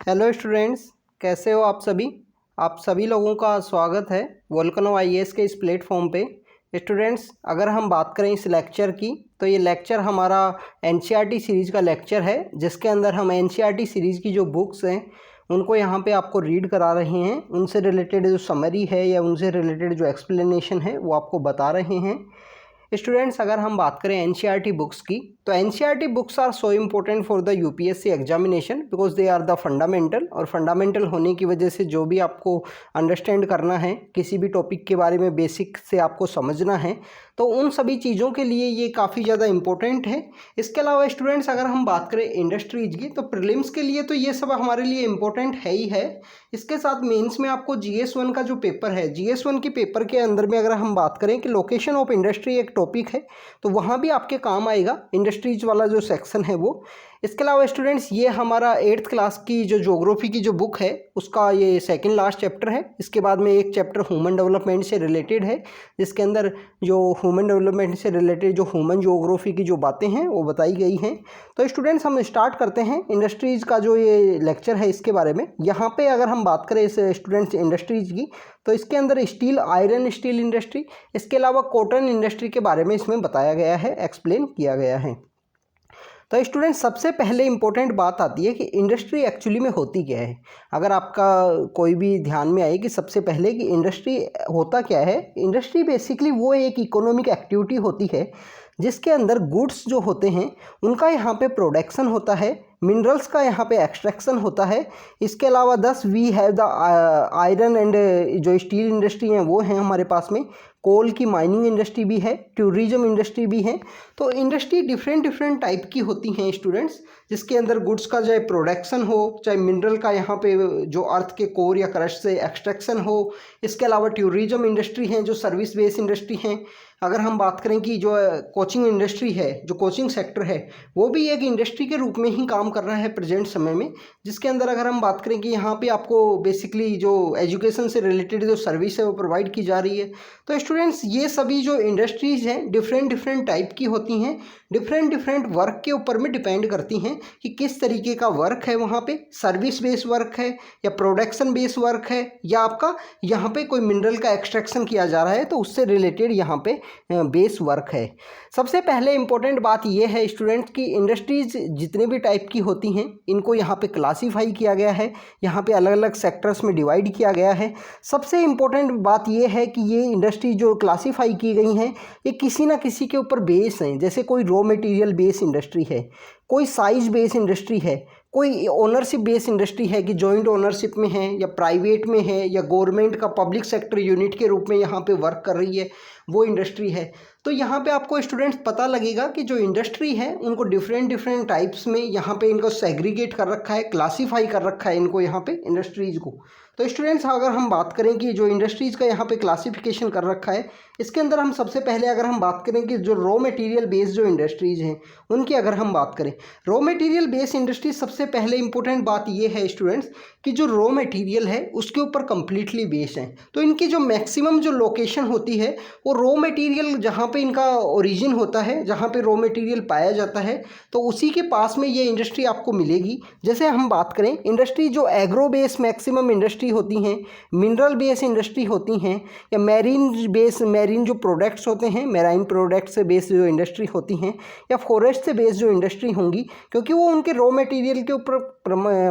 Hello students, कैसे हो आप सभी। आप सभी लोगों का स्वागत है वोल्केनो आईएएस के इस प्लेटफॉर्म पे। स्टूडेंट्स, अगर हम बात करें इस लेक्चर की तो ये लेक्चर हमारा एनसीईआरटी सीरीज़ का लेक्चर है, जिसके अंदर हम एनसीईआरटी सीरीज़ की जो बुक्स हैं उनको यहाँ पे आपको रीड करा रहे हैं। उनसे रिलेटेड जो समरी है या उनसे रिलेटेड जो एक्सप्लेनेशन है वो आपको बता रहे हैं। स्टूडेंट्स, अगर हम बात करें एनसीईआरटी बुक्स की तो NCERT books are so important for the UPSC examination because they are the fundamental, और फंडामेंटल होने की वजह से जो भी आपको अंडरस्टैंड करना है, किसी भी टॉपिक के बारे में बेसिक से आपको समझना है, तो उन सभी चीज़ों के लिए ये काफ़ी ज़्यादा इम्पोर्टेंट है। इसके अलावा स्टूडेंट्स, अगर हम बात करें इंडस्ट्रीज की तो प्रीलिम्स के लिए तो ये सब हमारे लिए इम्पोर्टेंट है ही है। इसके साथ मेंस में आपको GS1 का जो पेपर है, GS1 के पेपर के अंदर में अगर हम बात करें कि लोकेशन ऑफ इंडस्ट्री एक टॉपिक है, तो वहाँ भी आपके काम आएगा इंडस्ट्रीज वाला जो सेक्शन है वो। इसके अलावा स्टूडेंट्स, ये हमारा 8th क्लास की जो ज्योग्राफी की जो बुक है उसका ये सेकंड लास्ट चैप्टर है। इसके बाद में एक चैप्टर ह्यूमन डेवलपमेंट से रिलेटेड है, जिसके अंदर जो ह्यूमन डेवलपमेंट से रिलेटेड जो ह्यूमन ज्योग्राफी की जो बातें हैं वो बताई गई हैं। तो स्टूडेंट्स, हम स्टार्ट करते हैं इंडस्ट्रीज़ का जो ये लेक्चर है इसके बारे में। यहाँ पे अगर हम बात करें इस स्टूडेंट्स इंडस्ट्रीज़ की तो इसके अंदर स्टील, आयरन स्टील इंडस्ट्री, इसके अलावा कॉटन इंडस्ट्री के बारे में इसमें बताया गया है, एक्सप्लेन किया गया है। तो स्टूडेंट, सबसे पहले इंपॉर्टेंट बात आती है कि इंडस्ट्री एक्चुअली में होती क्या है। अगर आपका कोई भी ध्यान में आए कि सबसे पहले कि इंडस्ट्री होता क्या है। इंडस्ट्री बेसिकली वो एक इकोनॉमिक एक्टिविटी होती है जिसके अंदर गुड्स जो होते हैं उनका यहाँ पे प्रोडक्शन होता है, मिनरल्स का यहाँ पे एक्सट्रैक्शन होता है। इसके अलावा we have the iron and जो स्टील इंडस्ट्री हैं वो हैं हमारे पास में, कोल की माइनिंग इंडस्ट्री भी है, टूरिज्म इंडस्ट्री भी है। तो इंडस्ट्री डिफरेंट टाइप की होती हैं स्टूडेंट्स, जिसके अंदर गुड्स का चाहे प्रोडक्शन हो, चाहे मिनरल का यहाँ पे जो अर्थ के कोर या क्रश से एक्सट्रैक्शन हो। इसके अलावा टूरिज्म इंडस्ट्री हैं जो सर्विस बेस्ड इंडस्ट्री हैं। अगर हम बात करें कि जो कोचिंग इंडस्ट्री है, जो कोचिंग सेक्टर है, वो भी एक इंडस्ट्री के रूप में ही काम कर रहा है प्रेजेंट समय में, जिसके अंदर अगर हम बात करें कि यहाँ पे आपको बेसिकली जो एजुकेशन से रिलेटेड जो सर्विस है वो प्रोवाइड की जा रही है। तो स्टूडेंट्स, ये सभी जो इंडस्ट्रीज़ हैं डिफरेंट टाइप की होती हैं, डिफरेंट वर्क के ऊपर में डिपेंड करती हैं कि किस तरीके का वर्क है वहाँ पे, सर्विस बेस्ड वर्क है या प्रोडक्शन बेस्ड वर्क है, या आपका यहाँ पे कोई मिनरल का एक्सट्रैक्शन किया जा रहा है तो उससे रिलेटेड यहाँ पे बेस वर्क है। सबसे पहले इंपॉर्टेंट बात यह है स्टूडेंट्स की इंडस्ट्रीज जितने भी टाइप की होती हैं इनको यहाँ पे क्लासीफाई किया गया है, यहाँ पे अलग अलग सेक्टर्स में डिवाइड किया गया है। सबसे इम्पोर्टेंट बात यह है कि ये इंडस्ट्री जो क्लासीफाई की गई हैं ये किसी ना किसी के ऊपर बेस हैं। जैसे कोई रॉ मटेरियल बेस इंडस्ट्री है, कोई साइज बेस इंडस्ट्री है, कोई ओनरशिप बेस इंडस्ट्री है कि जॉइंट ओनरशिप में है या प्राइवेट में है या गवर्नमेंट का पब्लिक सेक्टर यूनिट के रूप में यहाँ पे वर्क कर रही है, वो इंडस्ट्री है। तो यहाँ पे आपको स्टूडेंट्स पता लगेगा कि जो इंडस्ट्री है उनको डिफरेंट टाइप्स में यहाँ पे इनको सेग्रीगेट कर रखा है, क्लासीफाई कर रखा है इनको यहाँ पे इंडस्ट्रीज़ को। तो स्टूडेंट्स, अगर हम बात करें कि जो इंडस्ट्रीज़ का यहाँ पे क्लासिफिकेशन कर रखा है, इसके अंदर हम सबसे पहले अगर हम बात करें कि जो रॉ मटेरियल बेस्ड जो इंडस्ट्रीज़ हैं उनकी अगर हम बात करें, रॉ मटेरियल बेस्ड इंडस्ट्री सबसे पहले इंपॉर्टेंट बात ये है स्टूडेंट्स कि जो रॉ मटेरियल है उसके ऊपर कम्प्लीटली बेस्ड है। तो इनकी जो मैक्सिमम जो लोकेशन होती है वो रॉ मटेरियल जहाँ पे इनका ओरिजिन होता है, जहाँ पे रॉ मटेरियल पाया जाता है, तो उसी के पास में ये इंडस्ट्री आपको मिलेगी। जैसे हम बात करें इंडस्ट्री जो एग्रो बेस मैक्सिमम इंडस्ट्री होती हैं, मिनरल बेस इंडस्ट्री होती हैं, या मैरीन जो प्रोडक्ट्स होते हैं, मैराइन प्रोडक्ट से बेस जो इंडस्ट्री होती हैं, या फॉरेस्ट से बेस जो इंडस्ट्री होंगी, क्योंकि वो उनके रॉ मटेरियल के ऊपर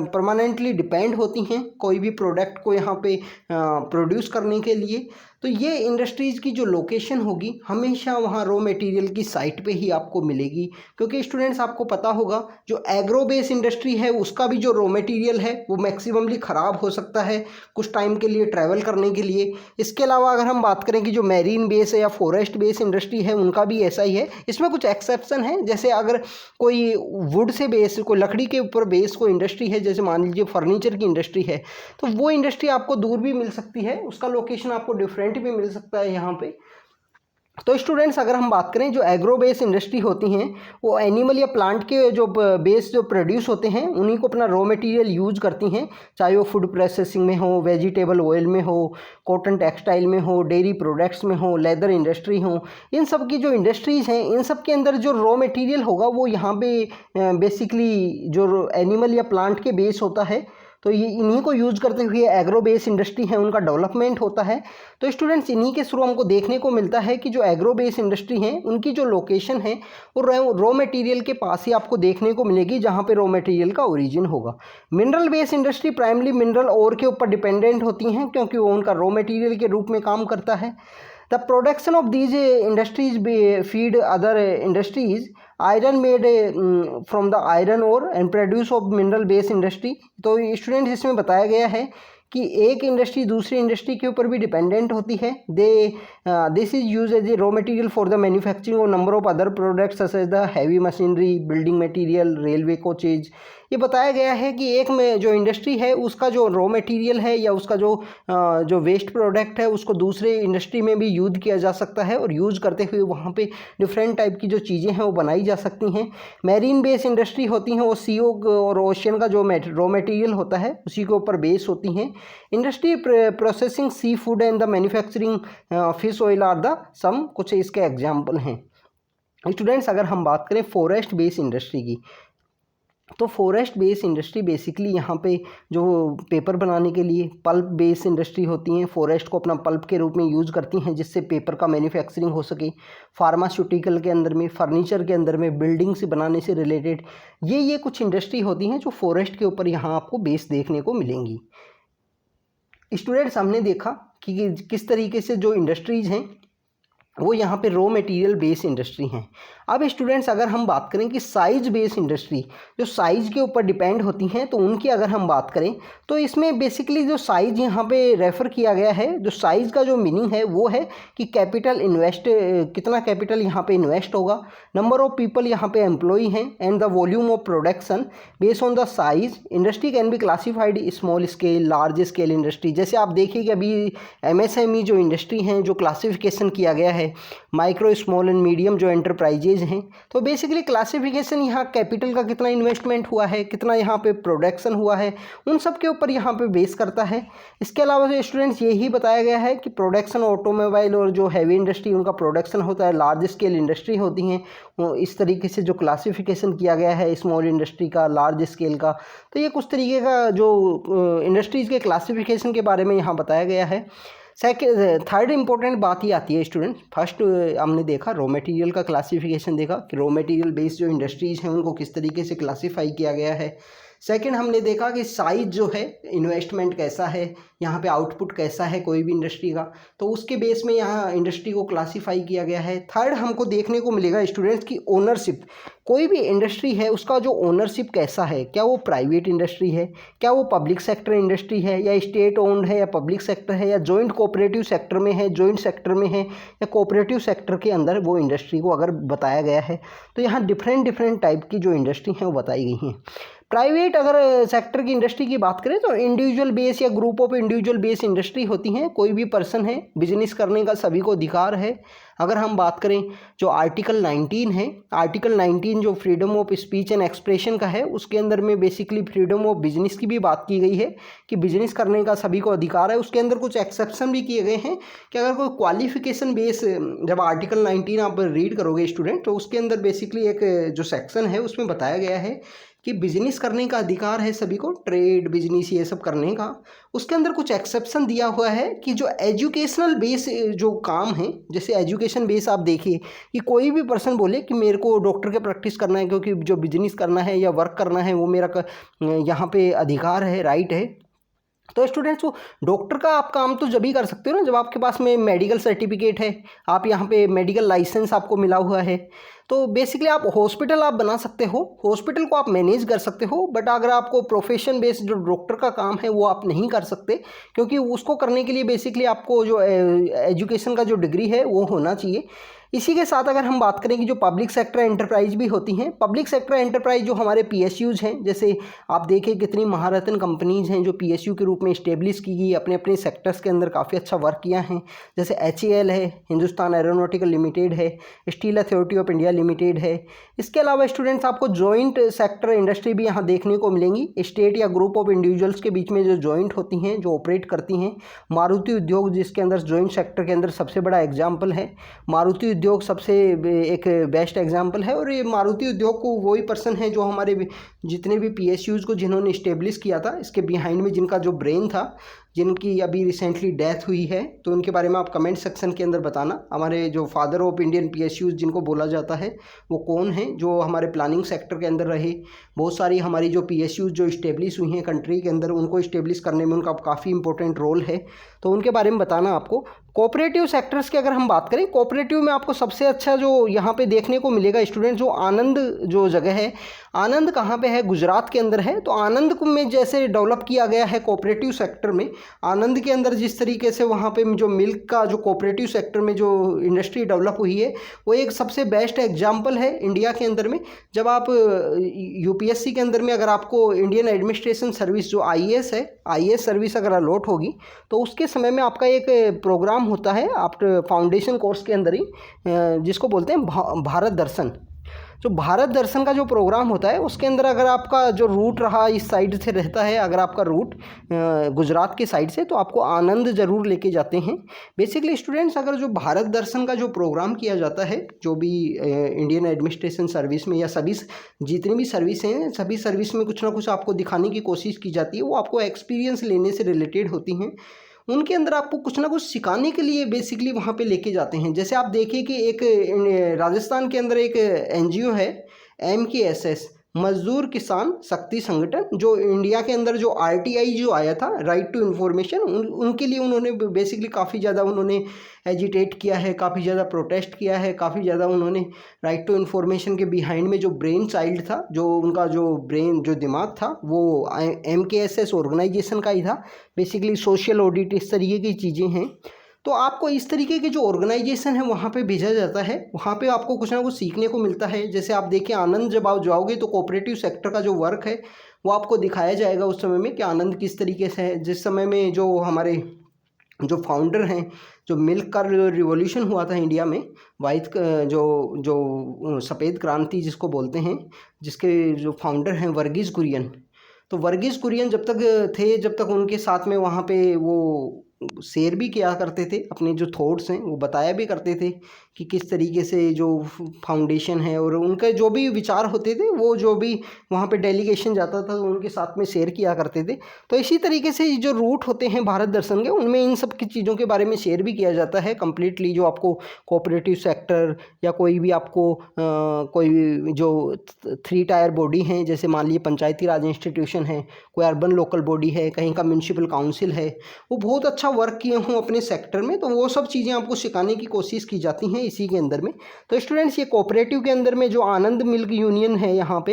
परमानेंटली डिपेंड होती हैं कोई भी प्रोडक्ट को यहाँ पे प्रोड्यूस करने के लिए। तो ये इंडस्ट्रीज़ की जो लोकेशन होगी हमेशा वहाँ रॉ मटेरियल की साइट पे ही आपको मिलेगी, क्योंकि स्टूडेंट्स आपको पता होगा जो एग्रो बेस इंडस्ट्री है उसका भी जो रॉ मटेरियल है वो मैक्सिममली ख़राब हो सकता है कुछ टाइम के लिए ट्रैवल करने के लिए। इसके अलावा अगर हम बात करें कि जो मैरीन बेस है या फॉरेस्ट बेस इंडस्ट्री है उनका भी ऐसा ही है। इसमें कुछ एक्सेप्शन है, जैसे अगर कोई वुड से बेस, कोई लकड़ी के ऊपर बेस कोई इंडस्ट्री है, जैसे मान लीजिए फर्नीचर की इंडस्ट्री है, तो वो इंडस्ट्री आपको दूर भी मिल सकती है, उसका लोकेशन आपको डिफरेंट भी मिल सकता है यहाँ पे। तो स्टूडेंट्स, अगर हम बात करें जो एग्रो बेस इंडस्ट्री होती हैं वो एनिमल या प्लांट के जो बेस जो प्रोड्यूस होते हैं उन्हीं को अपना रॉ मटेरियल यूज करती हैं, चाहे वो फूड प्रोसेसिंग में हो, वेजिटेबल ऑयल में हो, कॉटन टेक्सटाइल में हो, डेयरी प्रोडक्ट्स में हो, लेदर इंडस्ट्री हो। इन सब की जो इंडस्ट्रीज़ हैं इन सब के अंदर जो रॉ मटेरियल होगा वो यहाँ पे बेसिकली जो एनिमल या प्लांट के बेस होता है तो ये इन्हीं को यूज़ करते हुए एग्रो बेस इंडस्ट्री है उनका डेवलपमेंट होता है। तो स्टूडेंट्स इन्हीं के थ्रू हमको देखने को मिलता है कि जो एग्रो बेस इंडस्ट्री है उनकी जो लोकेशन है वो रॉ मटेरियल के पास ही आपको देखने को मिलेगी, जहाँ पे रॉ मटेरियल का ओरिजिन होगा। Mineral base industry primary mineral ore के ऊपर डिपेंडेंट होती हैं, क्योंकि वो उनका रॉ मटेरियल के रूप में काम करता है। The production of these industries feed other industries iron made from the iron ore and produce of mineral base industry. तो स्टूडेंट्स इसमें बताया गया है कि एक इंडस्ट्री दूसरी इंडस्ट्री के ऊपर भी डिपेंडेंट होती है। This is use as a raw material for the manufacturing और number of other products such as the heavy machinery, building material, railway coaches. ये बताया गया है कि एक में जो इंडस्ट्री है उसका जो रॉ मटेरियल है या उसका जो वेस्ट प्रोडक्ट है उसको दूसरे इंडस्ट्री में भी यूज़ किया जा सकता है, और यूज़ करते हुए वहाँ पे डिफरेंट टाइप की जो चीज़ें हैं वो बनाई जा सकती हैं। मैरीन बेस इंडस्ट्री होती हैं, वो सी और ओशियन का जो रॉ मटेरियल होता है उसी के ऊपर बेस होती हैं। Industry processing sea food and the manufacturing fish oil are the some कुछ इसके एग्जाम्पल हैं। स्टूडेंट्स अगर हम बात करें फॉरेस्ट बेस इंडस्ट्री की, तो फॉरेस्ट बेस इंडस्ट्री बेसिकली यहाँ पे जो पेपर बनाने के लिए पल्प बेस इंडस्ट्री होती हैं, फॉरेस्ट को अपना पल्प के रूप में यूज़ करती हैं जिससे पेपर का मैन्युफैक्चरिंग हो सके। फार्मास्यूटिकल के अंदर में, फर्नीचर के अंदर में, बिल्डिंग से बनाने से रिलेटेड ये कुछ इंडस्ट्री होती हैं जो फॉरेस्ट के ऊपर यहाँ आपको बेस देखने को मिलेंगी। स्टूडेंट्स हमने देखा कि किस तरीके से जो इंडस्ट्रीज़ हैं वो यहाँ पे रॉ मटेरियल बेस इंडस्ट्री हैं। अब स्टूडेंट्स अगर हम बात करें कि साइज बेस इंडस्ट्री जो साइज़ के ऊपर डिपेंड होती हैं, तो उनकी अगर हम बात करें तो इसमें बेसिकली जो साइज़ यहाँ पे रेफ़र किया गया है, जो साइज़ का जो मीनिंग है वो है कि कैपिटल इन्वेस्ट, कितना कैपिटल यहाँ पे इन्वेस्ट होगा, नंबर ऑफ पीपल यहाँ पे एम्प्लॉई हैं, and the volume of production based on the size. Industry can be classified small scale, large scale industry. जैसे आप देखिए कि अभी MSME जो इंडस्ट्री हैं जो क्लासिफिकेशन किया गया है, माइक्रो, स्मॉल एंड मीडियम जो एंटरप्राइजेज हैं, तो बेसिकली क्लासिफिकेशन यहाँ कैपिटल का कितना इन्वेस्टमेंट हुआ है, कितना यहाँ पे प्रोडक्शन हुआ है, उन सब के ऊपर यहाँ पे बेस करता है। इसके अलावा जो स्टूडेंट्स यही बताया गया है कि प्रोडक्शन ऑटोमोबाइल और जो हैवी इंडस्ट्री उनका प्रोडक्शन होता है, लार्ज स्केल इंडस्ट्री होती हैं, इस तरीके से जो क्लासिफिकेशन किया गया है स्मॉल इंडस्ट्री का, लार्ज स्केल का। तो ये कुछ तरीके का जो इंडस्ट्रीज़ के क्लासिफिकेशन के बारे में यहाँ बताया गया है। थर्ड इंपॉर्टेंट बात ही आती है स्टूडेंट, फर्स्ट हमने देखा रॉ मटेरियल का क्लासिफिकेशन देखा कि रॉ मटेरियल बेस्ड जो इंडस्ट्रीज़ हैं उनको किस तरीके से क्लासीफाई किया गया है। सेकंड हमने देखा कि साइज जो है, इन्वेस्टमेंट कैसा है, यहाँ पे आउटपुट कैसा है कोई भी इंडस्ट्री का, तो उसके बेस में यहाँ इंडस्ट्री को क्लासीफाई किया गया है। थर्ड हमको देखने को मिलेगा स्टूडेंट्स की ओनरशिप, कोई भी इंडस्ट्री है उसका जो ओनरशिप कैसा है, क्या वो प्राइवेट इंडस्ट्री है, क्या वो पब्लिक सेक्टर इंडस्ट्री है, या स्टेट ओन्ड है, या पब्लिक सेक्टर है, या जॉइंट कोऑपरेटिव सेक्टर में है, जॉइंट सेक्टर में है, या कोऑपरेटिव सेक्टर के अंदर वो इंडस्ट्री को अगर बताया गया है। तो यहाँ डिफरेंट टाइप की जो इंडस्ट्री हैं वो बताई गई हैं। प्राइवेट अगर सेक्टर की इंडस्ट्री की बात करें तो इंडिविजुअल बेस या group of individual base industry होती हैं, कोई भी पर्सन है, बिजनेस करने का सभी को अधिकार है। अगर हम बात करें जो आर्टिकल 19 है, आर्टिकल 19 जो freedom of speech and expression का है, उसके अंदर में बेसिकली फ्रीडम ऑफ बिजनेस की भी बात की गई है कि बिजनेस करने का सभी को अधिकार है। उसके अंदर कुछ एक्सेप्शन भी किए गए हैं कि अगर कोई क्वालिफिकेशन बेस, जब आर्टिकल 19 आप रीड करोगे स्टूडेंट, तो उसके अंदर बेसिकली एक जो सेक्शन है उसमें बताया गया है कि बिजनेस करने का अधिकार है सभी को, ट्रेड बिजनेस ये सब करने का। उसके अंदर कुछ एक्सेप्शन दिया हुआ है कि जो एजुकेशनल बेस जो काम है, जैसे एजुकेशन बेस आप देखिए कि कोई भी पर्सन बोले कि मेरे को डॉक्टर के प्रैक्टिस करना है क्योंकि जो बिजनेस करना है या वर्क करना है वो मेरा यहाँ पे अधिकार है, राइट है। तो स्टूडेंट्स वो डॉक्टर का आप काम तो जब ही कर सकते हो ना जब आपके पास में मेडिकल सर्टिफिकेट है, आप यहाँ पे मेडिकल लाइसेंस आपको मिला हुआ है। तो बेसिकली आप हॉस्पिटल आप बना सकते हो, हॉस्पिटल को आप मैनेज कर सकते हो, बट अगर आपको प्रोफेशन बेस्ड जो डॉक्टर का काम है वो आप नहीं कर सकते, क्योंकि उसको करने के लिए बेसिकली आपको जो एजुकेशन का जो डिग्री है वो होना चाहिए। इसी के साथ अगर हम बात करें कि जो पब्लिक सेक्टर एंटरप्राइज भी होती हैं, पब्लिक सेक्टर एंटरप्राइज जो हमारे PSUs हैं, जैसे आप देखें कितनी महारत्न कंपनीज़ हैं जो PSU के रूप में इस्टेब्लिश की गई, अपने अपने सेक्टर्स के अंदर काफ़ी अच्छा वर्क किया है। जैसे HAL है, हिंदुस्तान एरोनॉटिकल लिमिटेड है, steel authority of India limited है। इसके अलावा स्टूडेंट्स आपको जॉइंट सेक्टर इंडस्ट्री भी यहाँ देखने को मिलेंगी, स्टेट या ग्रुप ऑफ इंडिविजुअल्स के बीच में जो जॉइंट होती हैं, जो ऑपरेट करती हैं। मारुति उद्योग जिसके अंदर जॉइंट सेक्टर के अंदर सबसे बड़ा एग्जाम्पल है। मारुति उद्योग सबसे एक बेस्ट एग्जांपल है। और ये मारुति उद्योग को वही पर्सन है जो हमारे जितने भी PSUs को जिन्होंने इस्टेब्लिश किया था, इसके बिहाइंड में जिनका जो ब्रेन था, जिनकी अभी रिसेंटली डेथ हुई है, तो उनके बारे में आप कमेंट सेक्शन के अंदर बताना। हमारे जो फादर ऑफ इंडियन PSUs जिनको बोला जाता है वो कौन है, जो हमारे प्लानिंग सेक्टर के अंदर रहे। बहुत सारी हमारी जो PSUs जो इस्टेब्लिश हुई हैं कंट्री के अंदर, उनको इस्टेब्लिश करने में उनका काफ़ी इंपॉर्टेंट रोल है, तो उनके बारे में बताना आपको। कोऑपरेटिव सेक्टर्स की अगर हम बात करें, कोऑपरेटिव में आपको सबसे अच्छा जो यहाँ पे देखने को मिलेगा स्टूडेंट, जो आनंद जो जगह है, आनंद कहाँ पे है, गुजरात के अंदर है। तो आनंद में जैसे डेवलप किया गया है कोऑपरेटिव सेक्टर में, आनंद के अंदर जिस तरीके से वहाँ पे जो मिल्क का जो कोऑपरेटिव सेक्टर में जो इंडस्ट्री डेवलप हुई है, वो एक सबसे बेस्ट एग्जाम्पल है इंडिया के अंदर में। जब आप UPSC के अंदर में अगर आपको इंडियन एडमिनिस्ट्रेशन सर्विस जो IAS है, IAS सर्विस अगर अलॉट होगी, तो उसके समय में आपका एक प्रोग्राम होता है आफ्टर फाउंडेशन कोर्स के अंदर ही, जिसको बोलते हैं भारत दर्शन। जो भारत दर्शन का जो प्रोग्राम होता है, उसके अंदर अगर आपका जो रूट रहा इस साइड से रहता है, अगर आपका रूट गुजरात के साइड से, तो आपको आनंद ज़रूर लेके जाते हैं। बेसिकली स्टूडेंट्स, अगर जो भारत दर्शन का जो प्रोग्राम किया जाता है, जो भी इंडियन एडमिनिस्ट्रेशन सर्विस में या सभी जितनी भी सर्विस हैं, सभी सर्विस में कुछ ना कुछ आपको दिखाने की कोशिश की जाती है, वो आपको एक्सपीरियंस लेने से रिलेटेड होती हैं। उनके अंदर आपको कुछ ना कुछ सिखाने के लिए बेसिकली वहाँ पे लेके जाते हैं। जैसे आप देखिए कि एक राजस्थान के अंदर एक NGO है MKSS, मजदूर किसान शक्ति संगठन, जो इंडिया के अंदर जो RTI जो आया था, राइट टू इन्फॉर्मेशन, उनके लिए उन्होंने बेसिकली काफ़ी ज़्यादा उन्होंने एजिटेट किया है, काफ़ी ज़्यादा प्रोटेस्ट किया है, काफ़ी ज़्यादा उन्होंने राइट टू इन्फॉर्मेशन के बिहाइंड में जो ब्रेन चाइल्ड था, जो उनका जो ब्रेन जो दिमाग था, वो MKSS ऑर्गेनाइजेशन का ही था। बेसिकली सोशल ऑडिट, इस तरीके की चीज़ें हैं। तो आपको इस तरीके के जो ऑर्गेनाइजेशन है वहाँ पे भेजा जाता है, वहाँ पे आपको कुछ ना कुछ सीखने को मिलता है। जैसे आप देखिए, आनंद जब आप जाओगे तो कोऑपरेटिव सेक्टर का जो वर्क है वो आपको दिखाया जाएगा उस समय में कि आनंद किस तरीके से है। जिस समय में जो हमारे जो फाउंडर हैं, जो मिल्क का रिवॉल्यूशन हुआ था इंडिया में, वाइट जो सफ़ेद क्रांति जिसको बोलते हैं, जिसके जो फाउंडर हैं वर्गीस कुरियन। तो वर्गीस कुरियन जब तक थे, जब तक उनके साथ में वहाँ पे वो शेयर भी किया करते थे, अपने जो थॉट्स हैं वो बताया भी करते थे कि किस तरीके से जो फाउंडेशन है और उनके जो भी विचार होते थे, वो जो भी वहाँ पे डेलीगेशन जाता था तो उनके साथ में शेयर किया करते थे। तो इसी तरीके से जो रूट होते हैं भारत दर्शन के, उनमें इन सब की चीज़ों के बारे में शेयर भी किया जाता है कम्प्लीटली। जो आपको कोऑपरेटिव सेक्टर या कोई भी आपको कोई जो 3 टायर बॉडी हैं, जैसे मान लीजिए पंचायती राज इंस्टीट्यूशन है, कोई अर्बन लोकल बॉडी है, कहीं का म्यूनसिपल काउंसिल है, वो बहुत अच्छा वर्क किए हों अपने सेक्टर में, तो वो सब चीज़ें आपको सिखाने की कोशिश की जाती हैं इसी के अंदर में। तो स्टूडेंट्स, ये कोऑपरेटिव के अंदर में जो आनंद मिल्क यूनियन है यहाँ पे,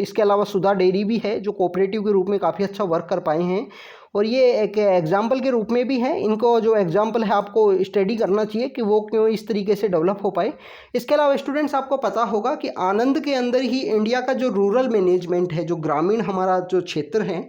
इसके अलावा सुधा डेयरी भी है जो कोऑपरेटिव के रूप में काफ़ी अच्छा वर्क कर पाए हैं, और ये एक एग्जाम्पल के रूप में भी है। इनको जो एग्जाम्पल है आपको स्टडी करना चाहिए कि वो क्यों इस तरीके से डेवलप हो पाए। इसके अलावा स्टूडेंट्स, आपको पता होगा कि आनंद के अंदर ही इंडिया का जो रूरल मैनेजमेंट है, जो ग्रामीण हमारा जो क्षेत्र है,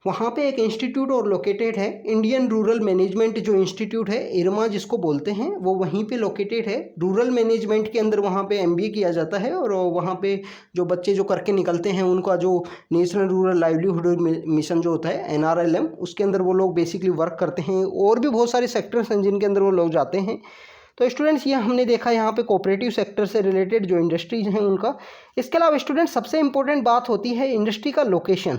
वहाँ पे एक इंस्टीट्यूट और लोकेटेड है, इंडियन रूरल मैनेजमेंट जो इंस्टीट्यूट है, IRMA जिसको बोलते हैं, वो वहीं पे लोकेटेड है। रूरल मैनेजमेंट के अंदर वहाँ पे MBA किया जाता है, और वहाँ पे जो बच्चे जो करके निकलते हैं, उनका जो नेशनल रूरल लाइवलीहुड मिशन जो होता है NRLM, उसके अंदर वो लोग बेसिकली वर्क करते हैं। और भी बहुत सारे सेक्टर्स हैं जिनके अंदर वो लोग जाते हैं। तो स्टूडेंट्स, ये हमने देखा यहाँ पे कोऑपरेटिव सेक्टर से रिलेटेड जो इंडस्ट्रीज हैं उनका। इसके अलावा स्टूडेंट्स, सबसे इंपॉर्टेंट बात होती है इंडस्ट्री का लोकेशन,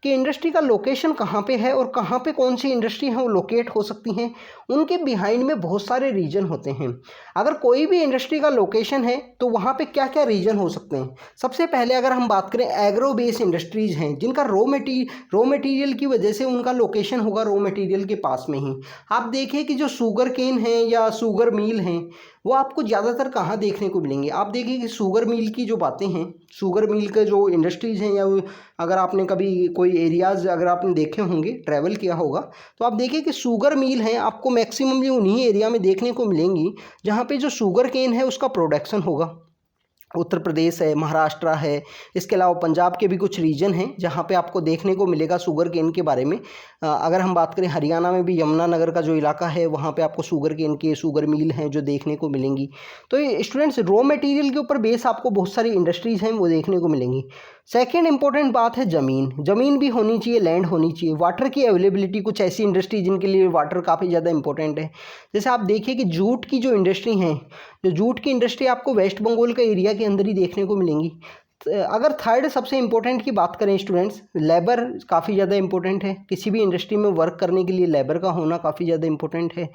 कि इंडस्ट्री का लोकेशन कहाँ पे है और कहाँ पे कौन सी इंडस्ट्री है वो लोकेट हो सकती हैं। उनके बिहाइंड में बहुत सारे रीजन होते हैं। अगर कोई भी इंडस्ट्री का लोकेशन है तो वहाँ पे क्या क्या रीजन हो सकते हैं। सबसे पहले अगर हम बात करें, एग्रो बेस्ड इंडस्ट्रीज़ हैं जिनका रॉ मटेरियल की वजह से उनका लोकेशन होगा रॉ मटेरियल के पास में ही। आप देखिए कि जो शुगर केन है या शुगर मिल हैं, वो आपको ज़्यादातर कहाँ देखने को मिलेंगे। आप देखिए कि शुगर मिल की जो बातें हैं, शुगर मिल के जो इंडस्ट्रीज़ हैं, या अगर आपने कभी कोई एरियाज़ अगर आपने देखे होंगे, ट्रैवल किया होगा, तो आप देखिए कि शुगर मिल हैं आपको मैक्सिमम उन्हीं एरिया में देखने को मिलेंगी जहाँ पे जो शुगर केन है उसका प्रोडक्शन होगा। उत्तर प्रदेश है, महाराष्ट्र है, इसके अलावा पंजाब के भी कुछ रीजन हैं जहाँ पे आपको देखने को मिलेगा शुगर केन के बारे में। अगर हम बात करें हरियाणा में भी यमुनानगर का जो इलाका है, वहाँ पे आपको शुगर केन के शुगर मिल हैं जो देखने को मिलेंगी। तो ये स्टूडेंट्स, रॉ मटेरियल के ऊपर बेस आपको बहुत सारी इंडस्ट्रीज़ हैं वो देखने को मिलेंगी। सेकेंड इंपॉर्टेंट बात है ज़मीन भी होनी चाहिए, लैंड होनी चाहिए। वाटर की अवेलेबिलिटी, कुछ ऐसी इंडस्ट्री जिनके लिए वाटर काफ़ी ज़्यादा इंपॉर्टेंट है। जैसे आप देखिए कि जूट की जो इंडस्ट्री है, जो जूट की इंडस्ट्री आपको वेस्ट बंगाल के एरिया के अंदर ही देखने को मिलेंगी। अगर थर्ड सबसे इम्पोर्टेंट की बात करें स्टूडेंट्स, लेबर काफ़ी ज़्यादा इंपॉर्टेंट है। किसी भी इंडस्ट्री में वर्क करने के लिए लेबर का होना काफ़ी ज़्यादा इंपॉर्टेंट है।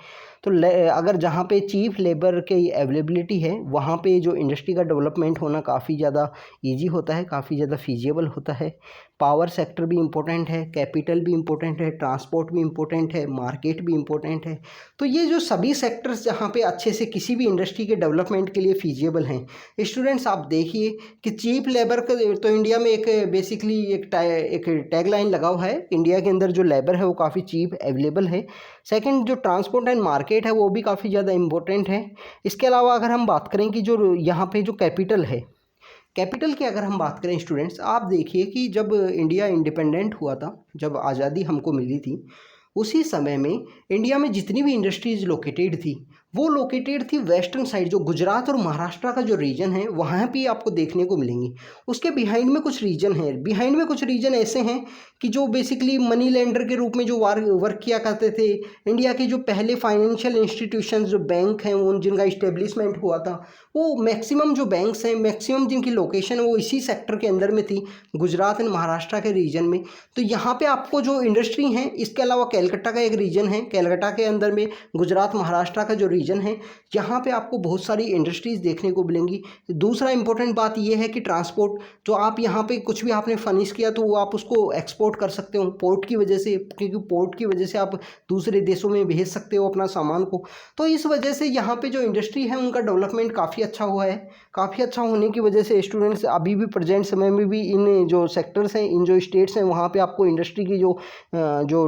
तो अगर जहाँ पे चीप लेबर की अवेलेबिलिटी है, वहाँ पे जो इंडस्ट्री का डेवलपमेंट होना काफ़ी ज़्यादा इजी होता है, काफ़ी ज़्यादा फीजिबल होता है। पावर सेक्टर भी इम्पोर्टेंट है, कैपिटल भी इम्पोर्टेंट है, ट्रांसपोर्ट भी इम्पोर्टेंट है, मार्केट भी इम्पोर्टेंट है। तो ये जो सभी सेक्टर्स जहाँ पे अच्छे से किसी भी इंडस्ट्री के डेवलपमेंट के लिए फीजिबल हैं। स्टूडेंट्स आप देखिए कि चीप लेबर का तो इंडिया में एक बेसिकली एक टैग लाइन लगा हुआ है, इंडिया के अंदर जो लेबर है वो काफ़ी चीप अवेलेबल है। सेकंड, जो ट्रांसपोर्ट एंड मार्केट है वो भी काफ़ी ज़्यादा इम्पोर्टेंट है। इसके अलावा अगर हम बात करें कि जो यहाँ पे जो कैपिटल है, कैपिटल की अगर हम बात करें स्टूडेंट्स, आप देखिए कि जब इंडिया इंडिपेंडेंट हुआ था, जब आज़ादी हमको मिली थी, उसी समय में इंडिया में जितनी भी इंडस्ट्रीज लोकेटेड थी वो लोकेटेड थी वेस्टर्न साइड, जो गुजरात और महाराष्ट्र का जो रीजन है वहाँ पे आपको देखने को मिलेंगी। उसके बिहाइंड में कुछ रीजन है, बिहाइंड में कुछ रीजन ऐसे हैं कि जो बेसिकली मनी लेंडर के रूप में जो वर्क किया करते थे। इंडिया के जो पहले फाइनेंशियल इंस्टीट्यूशंस जो बैंक हैं उन जिनका इस्टेब्लिशमेंट हुआ था, वो मैक्सिमम जो बैंक्स हैं, मैक्सिमम जिनकी लोकेशन है वो इसी सेक्टर के अंदर में थी, गुजरात एंड महाराष्ट्र के रीजन में। तो यहाँ पे आपको जो इंडस्ट्री हैं, इसके अलावा कैलकाटा का एक रीजन है, कैलकाटा के अंदर में गुजरात महाराष्ट्र का जो रीजन है, यहाँ पे आपको बहुत सारी इंडस्ट्रीज़ देखने को मिलेंगी। दूसरा इंपॉर्टेंट बात ये है कि ट्रांसपोर्ट, जो आप यहाँ पे कुछ भी आपने फर्निश किया तो वो आप उसको एक्सपोर्ट कर सकते हो पोर्ट की वजह से, क्योंकि पोर्ट की वजह से आप दूसरे देशों में भेज सकते हो अपना सामान को। तो इस वजह से यहाँ पे जो इंडस्ट्री है उनका डेवलपमेंट काफ़ी अच्छा हुआ है। काफ़ी अच्छा होने की वजह से स्टूडेंट्स अभी भी प्रेजेंट समय में भी इन जो सेक्टर्स हैं, इन जो स्टेट्स हैं, वहाँ पे आपको इंडस्ट्री की जो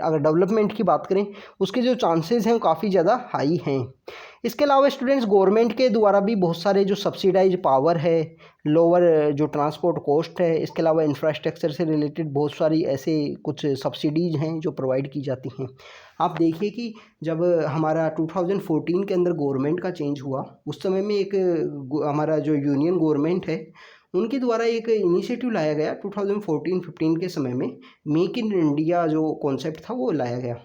अगर डेवलपमेंट की बात करें उसके जो चांसेस हैं वो काफ़ी ज़्यादा हाई हैं। इसके अलावा स्टूडेंट्स गवर्नमेंट के द्वारा भी बहुत सारे जो सब्सिडाइज पावर है, लोअर जो ट्रांसपोर्ट कॉस्ट है, इसके अलावा इंफ्रास्ट्रक्चर से रिलेटेड बहुत सारी ऐसे कुछ सब्सिडीज़ हैं जो प्रोवाइड की जाती हैं। आप देखिए कि जब हमारा 2014 के अंदर गवर्नमेंट का चेंज हुआ, उस समय में एक हमारा जो यूनियन गवर्नमेंट है उनके द्वारा एक इनिशिएटिव लाया गया 2014-15 के समय में, मेक इन इंडिया जो कॉन्सेप्ट था वो लाया गया।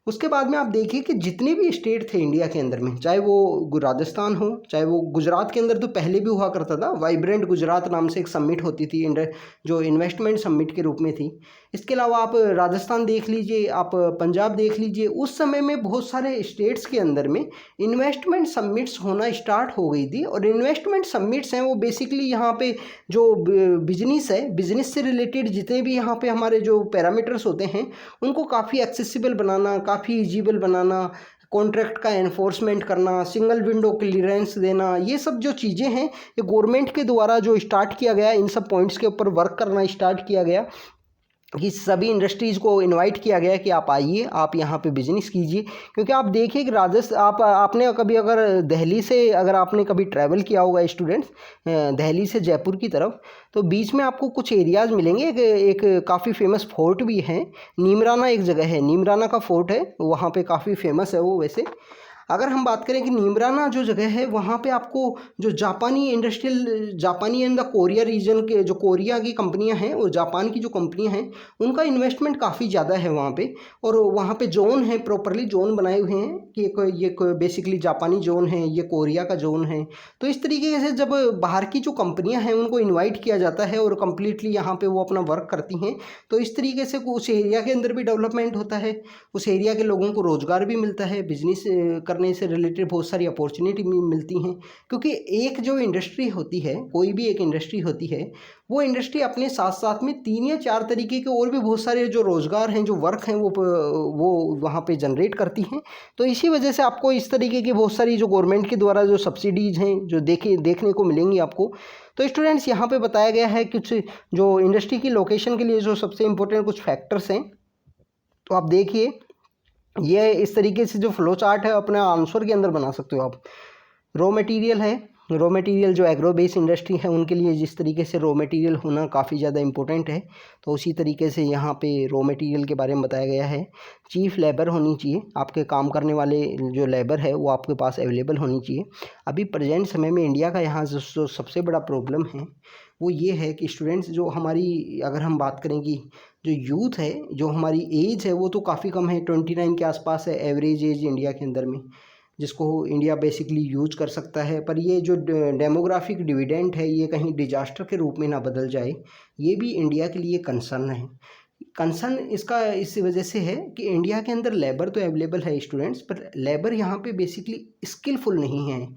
उसके बाद में आप देखिए कि जितने भी स्टेट थे इंडिया के अंदर में, चाहे वो राजस्थान हो, चाहे वो गुजरात के अंदर तो पहले भी हुआ करता था, वाइब्रेंट गुजरात नाम से एक समिट होती थी जो इन्वेस्टमेंट समिट के रूप में थी। इसके अलावा आप राजस्थान देख लीजिए, आप पंजाब देख लीजिए, उस समय में बहुत सारे स्टेट्स के अंदर में इन्वेस्टमेंट समिट्स होना स्टार्ट हो गई थी। और इन्वेस्टमेंट समिट्स हैं वो बेसिकली यहाँ पे जो बिजनेस है, बिजनेस से रिलेटेड जितने भी यहाँ पे हमारे जो पैरामीटर्स होते हैं उनको काफ़ी एक्सेसिबल बनाना, काफ़ी ईजिबल बनाना, कॉन्ट्रैक्ट का एनफोर्समेंट करना, सिंगल विंडो क्लियरेंस देना, ये सब जो चीज़ें हैं ये गवर्नमेंट के द्वारा जो स्टार्ट किया गया, इन सब पॉइंट्स के ऊपर वर्क करना स्टार्ट किया गया कि सभी इंडस्ट्रीज़ को इनवाइट किया गया कि आप आइए, आप यहाँ पे बिजनेस कीजिए। क्योंकि आप देखिए कि आपने कभी अगर दिल्ली से अगर आपने कभी ट्रैवल किया होगा स्टूडेंट्स, दिल्ली से जयपुर की तरफ, तो बीच में आपको कुछ एरियाज़ मिलेंगे। एक काफ़ी फेमस फोर्ट भी है, नीमराना एक जगह है, नीमराना का फोर्ट है, वहाँ पे काफ़ी फेमस है वो। वैसे अगर हम बात करें कि नीमराना जो जगह है वहाँ पे आपको जो जापानी एंड द कोरिया रीजन के जो कोरिया की कंपनियां हैं और जापान की जो कंपनियां हैं उनका इन्वेस्टमेंट काफ़ी ज़्यादा है वहाँ पे। और वहाँ पे जोन है, प्रॉपरली जोन बनाए हुए हैं कि ये बेसिकली जापानी जोन है, ये कोरिया का जोन है। तो इस तरीके से जब बाहर की जो कंपनियाँ हैं उनको इन्वाइट किया जाता है और कम्प्लीटली यहाँ पर वो अपना वर्क करती हैं, तो इस तरीके से उस एरिया के अंदर भी डेवलपमेंट होता है, उस एरिया के लोगों को रोज़गार भी मिलता है, बिजनेस करने से रिलेटेड बहुत सारी अपॉर्चुनिटी मिलती हैं। क्योंकि एक जो इंडस्ट्री होती है, कोई भी एक इंडस्ट्री होती है, वो इंडस्ट्री अपने साथ साथ में 3 या 4 तरीके के और भी बहुत सारे जो रोज़गार हैं, जो वर्क हैं, वो वहाँ पे जनरेट करती हैं। तो इसी वजह से आपको इस तरीके की बहुत सारी जो गवर्नमेंट के द्वारा जो सब्सिडीज़ हैं जो देखने को मिलेंगी आपको। तो स्टूडेंट्स यहाँ पे बताया गया है कुछ जो इंडस्ट्री की लोकेशन के लिए जो सबसे इम्पोर्टेंट कुछ फैक्टर्स हैं। तो आप देखिए ये इस तरीके से जो फ्लो चार्ट है अपने आंसर के अंदर बना सकते हो आप। रॉ मटेरियल है, रॉ मटेरियल जो एग्रो बेस इंडस्ट्री है उनके लिए जिस तरीके से रॉ मटेरियल होना काफ़ी ज़्यादा इंपॉर्टेंट है, तो उसी तरीके से यहाँ पे रॉ मटेरियल के बारे में बताया गया है। चीफ लेबर होनी चाहिए, आपके काम करने वाले जो लेबर है वो आपके पास अवेलेबल होनी चाहिए। अभी प्रेजेंट समय में इंडिया का यहाँ जो सबसे बड़ा प्रॉब्लम है वो ये है कि स्टूडेंट्स जो हमारी, अगर हम बात करें कि जो यूथ है, जो हमारी एज है, वो तो काफ़ी कम है, 29 के आसपास है एवरेज एज इंडिया के अंदर में, जिसको इंडिया बेसिकली यूज कर सकता है। पर ये जो डेमोग्राफिक डिविडेंड है, ये कहीं डिजास्टर के रूप में ना बदल जाए, ये भी इंडिया के लिए कंसर्न है। कंसर्न इसका इस वजह से है कि इंडिया के अंदर लेबर तो अवेलेबल है स्टूडेंट्स, पर लेबर यहाँ पे बेसिकली स्किलफुल नहीं है,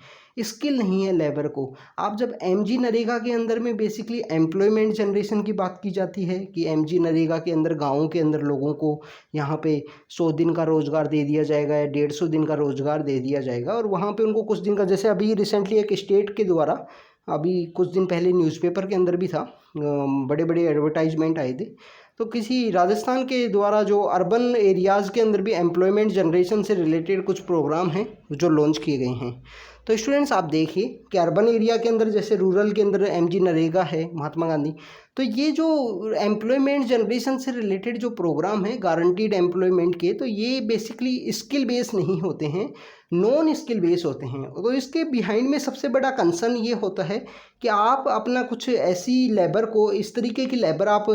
स्किल नहीं है लेबर को। आप जब एमजी नरेगा के अंदर में बेसिकली एम्प्लॉयमेंट जनरेशन की बात की जाती है कि एमजी नरेगा के अंदर गाँव के अंदर लोगों को यहाँ पे 100 दिन का रोज़गार दे दिया जाएगा या 150 दिन का रोज़गार दे दिया जाएगा, और वहाँ पे उनको कुछ दिन का, जैसे अभी रिसेंटली एक स्टेट के द्वारा, अभी कुछ दिन पहले न्यूज़पेपर के अंदर भी था, बड़े बड़े एडवर्टाइजमेंट आए थे, तो किसी राजस्थान के द्वारा जो अर्बन एरियाज़ के अंदर भी एम्प्लॉयमेंट जनरेशन से रिलेटेड कुछ प्रोग्राम हैं जो लॉन्च किए गए हैं। तो स्टूडेंट्स आप देखिए कि अर्बन एरिया के अंदर, जैसे रूरल के अंदर एमजी नरेगा है, महात्मा गांधी, तो ये जो एम्प्लॉयमेंट जनरेशन से रिलेटेड जो प्रोग्राम है गारंटीड एम्प्लॉयमेंट के, तो ये बेसिकली स्किल बेस नहीं होते हैं, नॉन स्किल बेस होते हैं। तो इसके बिहाइंड में सबसे बड़ा कंसर्न ये होता है कि आप अपना कुछ ऐसी लेबर को, इस तरीके की लेबर आप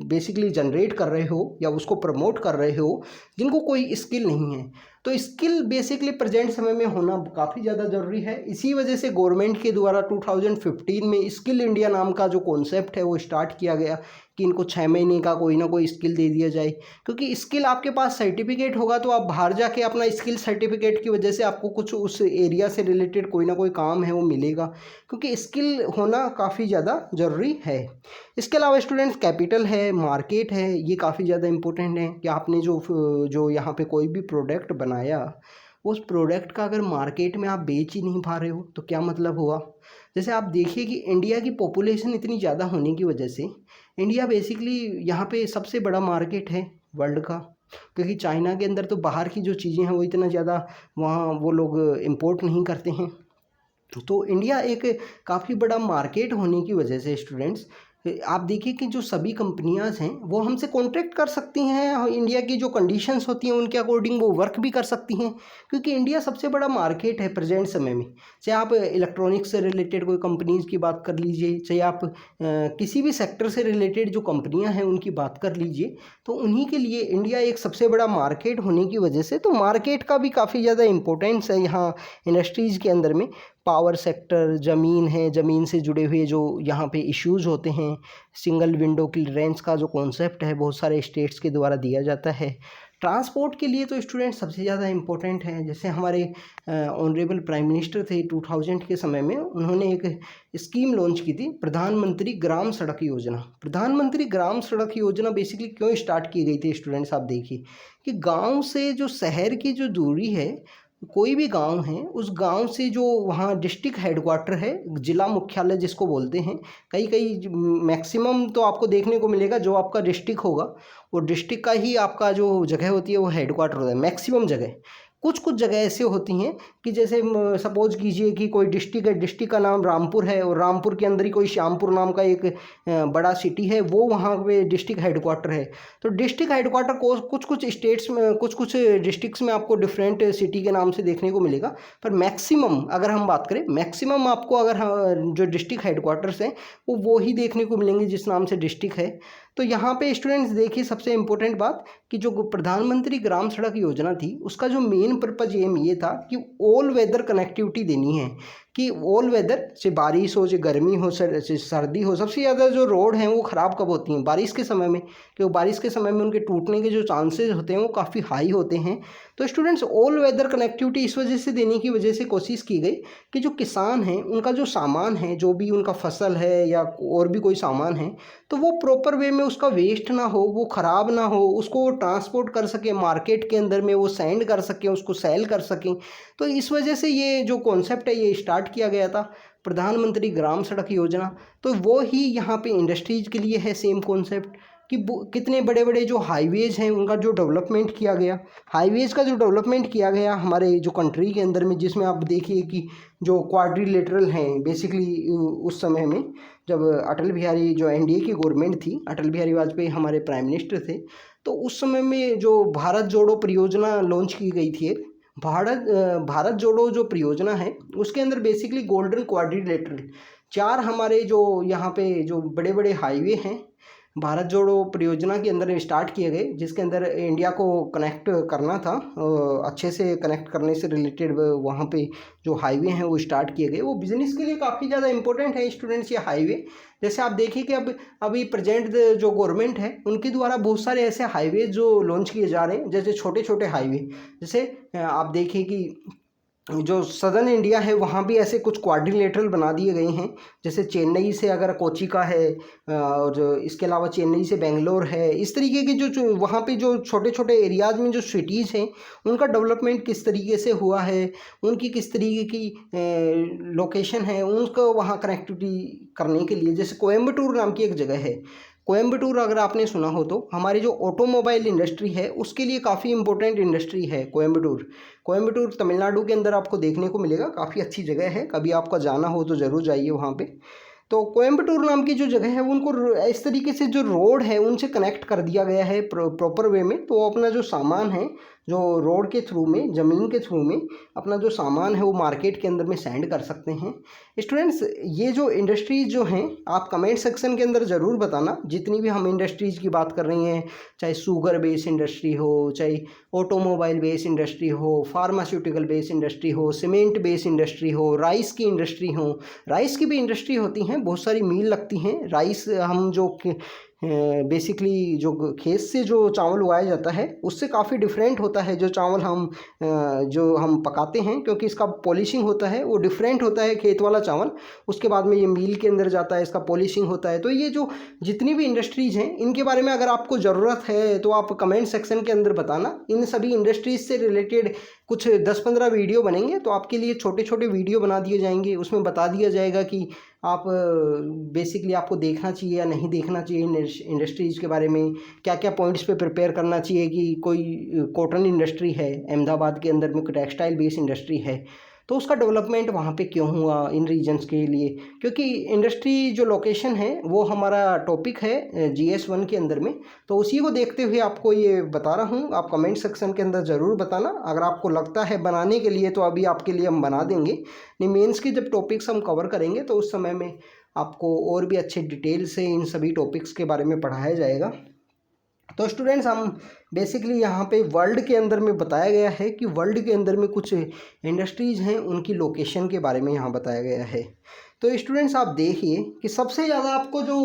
बेसिकली जनरेट कर रहे हो या उसको प्रमोट कर रहे हो जिनको कोई स्किल नहीं है। तो स्किल बेसिकली प्रेजेंट समय में होना काफ़ी ज़्यादा ज़रूरी है। इसी वजह से गवर्नमेंट के द्वारा 2015 में स्किल इंडिया नाम का जो कॉन्सेप्ट है वो स्टार्ट किया गया कि इनको 6 महीने का कोई ना कोई स्किल दे दिया जाए, क्योंकि स्किल आपके पास सर्टिफिकेट होगा तो आप बाहर जाके अपना स्किल सर्टिफिकेट की वजह से आपको कुछ उस एरिया से रिलेटेड कोई ना कोई काम है वो मिलेगा, क्योंकि स्किल होना काफ़ी ज़्यादा ज़रूरी है। इसके अलावा स्टूडेंट्स कैपिटल है, मार्केट है, ये काफ़ी ज़्यादा इंपॉर्टेंट है कि आपने जो यहाँ पे कोई भी प्रोडक्ट बनाया, उस प्रोडक्ट का अगर मार्केट में आप बेच ही नहीं पा रहे हो तो क्या मतलब हुआ। जैसे आप देखिए कि इंडिया की पॉपुलेशन इतनी ज़्यादा होने की वजह से इंडिया बेसिकली यहाँ पे सबसे बड़ा मार्केट है वर्ल्ड का, क्योंकि चाइना के अंदर तो बाहर की जो चीज़ें हैं वो इतना ज़्यादा वहाँ वो लोग इम्पोर्ट नहीं करते हैं। तो इंडिया एक काफ़ी बड़ा मार्केट होने की वजह से स्टूडेंट्स, आप देखिए कि जो सभी कंपनियां हैं वो हमसे कॉन्ट्रैक्ट कर सकती हैं, और इंडिया की जो कंडीशंस होती हैं उनके अकॉर्डिंग वो वर्क भी कर सकती हैं, क्योंकि इंडिया सबसे बड़ा मार्केट है प्रेजेंट समय में। चाहे आप इलेक्ट्रॉनिक्स से रिलेटेड कोई कंपनीज़ की बात कर लीजिए, चाहे आप किसी भी सेक्टर से रिलेटेड जो कंपनियां हैं उनकी बात कर लीजिए, तो उन्हीं के लिए इंडिया एक सबसे बड़ा मार्केट होने की वजह से, तो मार्केट का भी काफ़ी ज़्यादा इंपॉर्टेंस है यहाँ इंडस्ट्रीज़ के अंदर में। पावर सेक्टर, ज़मीन है, ज़मीन से जुड़े हुए जो यहाँ पे इश्यूज़ होते हैं, सिंगल विंडो क्लीयरेंस का जो कॉन्सेप्ट है बहुत सारे स्टेट्स के द्वारा दिया जाता है। ट्रांसपोर्ट के लिए तो स्टूडेंट सबसे ज़्यादा इम्पोर्टेंट है। जैसे हमारे ऑनरेबल प्राइम मिनिस्टर थे 2000 के समय में, उन्होंने एक स्कीम लॉन्च की थी, प्रधानमंत्री ग्राम सड़क योजना। प्रधानमंत्री ग्राम सड़क योजना बेसिकली क्यों स्टार्ट की गई थी स्टूडेंट्स, आप देखिए कि गाँव से जो शहर की जो दूरी है, कोई भी गांव है, उस गांव से जो वहाँ डिस्ट्रिक्ट हेडक्वार्टर है, जिला मुख्यालय जिसको बोलते हैं, कई कई मैक्सिमम तो आपको देखने को मिलेगा जो आपका डिस्ट्रिक्ट होगा वो डिस्ट्रिक्ट का ही आपका जो जगह होती है वो हेडक्वार्टर होता है मैक्सिमम जगह। कुछ कुछ जगह ऐसे होती हैं कि जैसे सपोज कीजिए कि कोई डिस्ट्रिक्ट है, डिस्ट्रिक्ट का नाम रामपुर है और रामपुर के अंदर ही कोई श्यामपुर नाम का एक बड़ा सिटी है, वो वहाँ पे डिस्ट्रिक्ट हेडक्वार्टर है। तो डिस्ट्रिक्ट हेडक्वार्टर को कुछ कुछ स्टेट्स में, कुछ कुछ डिस्ट्रिक्ट्स में आपको डिफरेंट सिटी के नाम से देखने को मिलेगा, पर मैक्सिमम अगर हम बात करें, मैक्सिमम आपको अगर जो डिस्ट्रिक्ट हेडक्वार्टर्स हैं वो ही देखने को मिलेंगे जिस नाम से डिस्ट्रिक्ट है। तो यहाँ पे स्टूडेंट्स देखिए सबसे इम्पोर्टेंट बात कि जो प्रधानमंत्री ग्राम सड़क योजना थी उसका जो मेन पर्पज़ एम ये था कि ऑल वेदर कनेक्टिविटी देनी है, कि ऑल वेदर, चाहे बारिश हो, चाहे गर्मी हो, चाहे सर्दी हो, सबसे ज़्यादा जो रोड हैं वो ख़राब कब होती हैं, बारिश के समय में, क्योंकि बारिश के समय में उनके टूटने के जो चांसेस होते हैं वो काफ़ी हाई होते हैं। तो स्टूडेंट्स ऑल वेदर कनेक्टिविटी इस वजह से देने की वजह से कोशिश की गई कि जो किसान हैं उनका जो सामान है, जो भी उनका फसल है या और भी कोई सामान है, तो वो प्रॉपर वे में उसका वेस्ट ना हो, वो ख़राब ना हो, उसको वो ट्रांसपोर्ट कर सकें, मार्केट के अंदर में वो सेंड कर सकें, उसको सेल कर सकें। तो इस वजह से ये जो कॉन्सेप्ट है ये स्टार्ट किया गया था, प्रधानमंत्री ग्राम सड़क योजना। तो वो ही यहाँ पे इंडस्ट्रीज़ के लिए है सेम कॉन्सेप्ट कि कितने बड़े बड़े जो हाईवेज़ हैं उनका जो डेवलपमेंट किया गया, हाईवेज़ का जो डेवलपमेंट किया गया हमारे जो कंट्री के अंदर में, जिसमें आप देखिए कि जो क्वाड्रिलेटरल हैं बेसिकली उस समय में जब अटल बिहारी, जो एनडीए की गवर्नमेंट थी, अटल बिहारी वाजपेयी हमारे प्राइम मिनिस्टर थे, तो उस समय में जो भारत जोड़ो परियोजना लॉन्च की गई थी, एक भारत जोड़ो जो परियोजना है उसके अंदर बेसिकली गोल्डन क्वाड्रिलेटरल 4 हमारे जो यहाँ पे जो बड़े बड़े हाईवे हैं भारत जोड़ो परियोजना के अंदर स्टार्ट किए गए, जिसके अंदर इंडिया को कनेक्ट करना था, अच्छे से कनेक्ट करने से रिलेटेड वहाँ पे जो हाईवे हैं वो स्टार्ट किए गए। वो बिज़नेस के लिए काफ़ी ज़्यादा इंपॉर्टेंट है स्टूडेंट्स ये हाईवे। जैसे आप देखिए कि अभी प्रेजेंट जो गवर्नमेंट है उनके द्वारा बहुत सारे ऐसे हाईवे जो लॉन्च किए जा रहे हैं, जैसे छोटे छोटे हाईवे। जैसे आप देखिए कि जो सदर्न इंडिया है वहाँ भी ऐसे कुछ क्वाड्रिलेटरल बना दिए गए हैं। जैसे चेन्नई से अगर कोची का है, और इसके अलावा चेन्नई से बेंगलोर है, इस तरीके की जो वहाँ पे जो छोटे छोटे एरियाज़ में जो सिटीज़ हैं उनका डेवलपमेंट किस तरीके से हुआ है, उनकी किस तरीके की लोकेशन है, उनको वहाँ कनेक्टिविटी करने के लिए। जैसे कोयम्बटूर नाम की एक जगह है, कोयम्बटूर अगर आपने सुना हो तो हमारी जो ऑटोमोबाइल इंडस्ट्री है उसके लिए काफ़ी इंपॉर्टेंट इंडस्ट्री है कोयम्बटूर। कोयम्बटूर तमिलनाडु के अंदर आपको देखने को मिलेगा, काफ़ी अच्छी जगह है, कभी आपका जाना हो तो ज़रूर जाइए वहाँ पे। तो कोयम्बटूर नाम की जो जगह है उनको इस तरीके से जो रोड है उनसे कनेक्ट कर दिया गया है प्रॉपर वे में। तो अपना जो सामान है जो रोड के थ्रू में, ज़मीन के थ्रू में अपना जो सामान है वो मार्केट के अंदर में सेंड कर सकते हैं। स्टूडेंट्स ये जो इंडस्ट्रीज़ जो हैं आप कमेंट सेक्शन के अंदर ज़रूर बताना, जितनी भी हम इंडस्ट्रीज़ की बात कर रही हैं, चाहे शुगर बेस्ड इंडस्ट्री हो, चाहे ऑटोमोबाइल बेस्ड इंडस्ट्री हो, फार्मास्यूटिकल बेस्ड इंडस्ट्री हो, सीमेंट बेस्ड इंडस्ट्री हो, राइस की इंडस्ट्री हो। राइस की भी इंडस्ट्री होती हैं, बहुत सारी मिल लगती हैं। राइस हम जो बेसिकली जो खेत से जो चावल उगाया जाता है उससे काफ़ी डिफरेंट होता है जो चावल हम पकाते हैं, क्योंकि इसका पॉलिशिंग होता है वो डिफरेंट होता है खेत वाला चावल। उसके बाद में ये मील के अंदर जाता है, इसका पॉलिशिंग होता है। तो ये जो जितनी भी इंडस्ट्रीज़ हैं इनके बारे में अगर आपको ज़रूरत है तो आप कमेंट सेक्शन के अंदर बताना। इन सभी इंडस्ट्रीज़ से रिलेटेड कुछ 10-15 वीडियो बनेंगे, तो आपके लिए छोटे छोटे वीडियो बना दिए जाएंगे, उसमें बता दिया जाएगा कि आप बेसिकली आपको देखना चाहिए या नहीं देखना चाहिए इंडस्ट्रीज़ के बारे में, क्या क्या पॉइंट्स पे प्रिपेयर करना चाहिए। कि कोई कॉटन इंडस्ट्री है अहमदाबाद के अंदर में, टेक्सटाइल बेस्ड इंडस्ट्री है, तो उसका डेवलपमेंट वहाँ पे क्यों हुआ इन रीजन्स के लिए, क्योंकि इंडस्ट्री जो लोकेशन है वो हमारा टॉपिक है GS1 के अंदर में। तो उसी को देखते हुए आपको ये बता रहा हूँ। आप कमेंट सेक्शन के अंदर ज़रूर बताना, अगर आपको लगता है बनाने के लिए तो अभी आपके लिए हम बना देंगे। नहीं, मेंस के जब टॉपिक्स हम कवर करेंगे तो उस समय में आपको और भी अच्छे डिटेल से इन सभी टॉपिक्स के बारे में पढ़ाया जाएगा। तो स्टूडेंट्स हम बेसिकली यहाँ पे वर्ल्ड के अंदर में बताया गया है कि वर्ल्ड के अंदर में कुछ इंडस्ट्रीज़ हैं उनकी लोकेशन के बारे में यहाँ बताया गया है। तो स्टूडेंट्स आप देखिए कि सबसे ज़्यादा आपको जो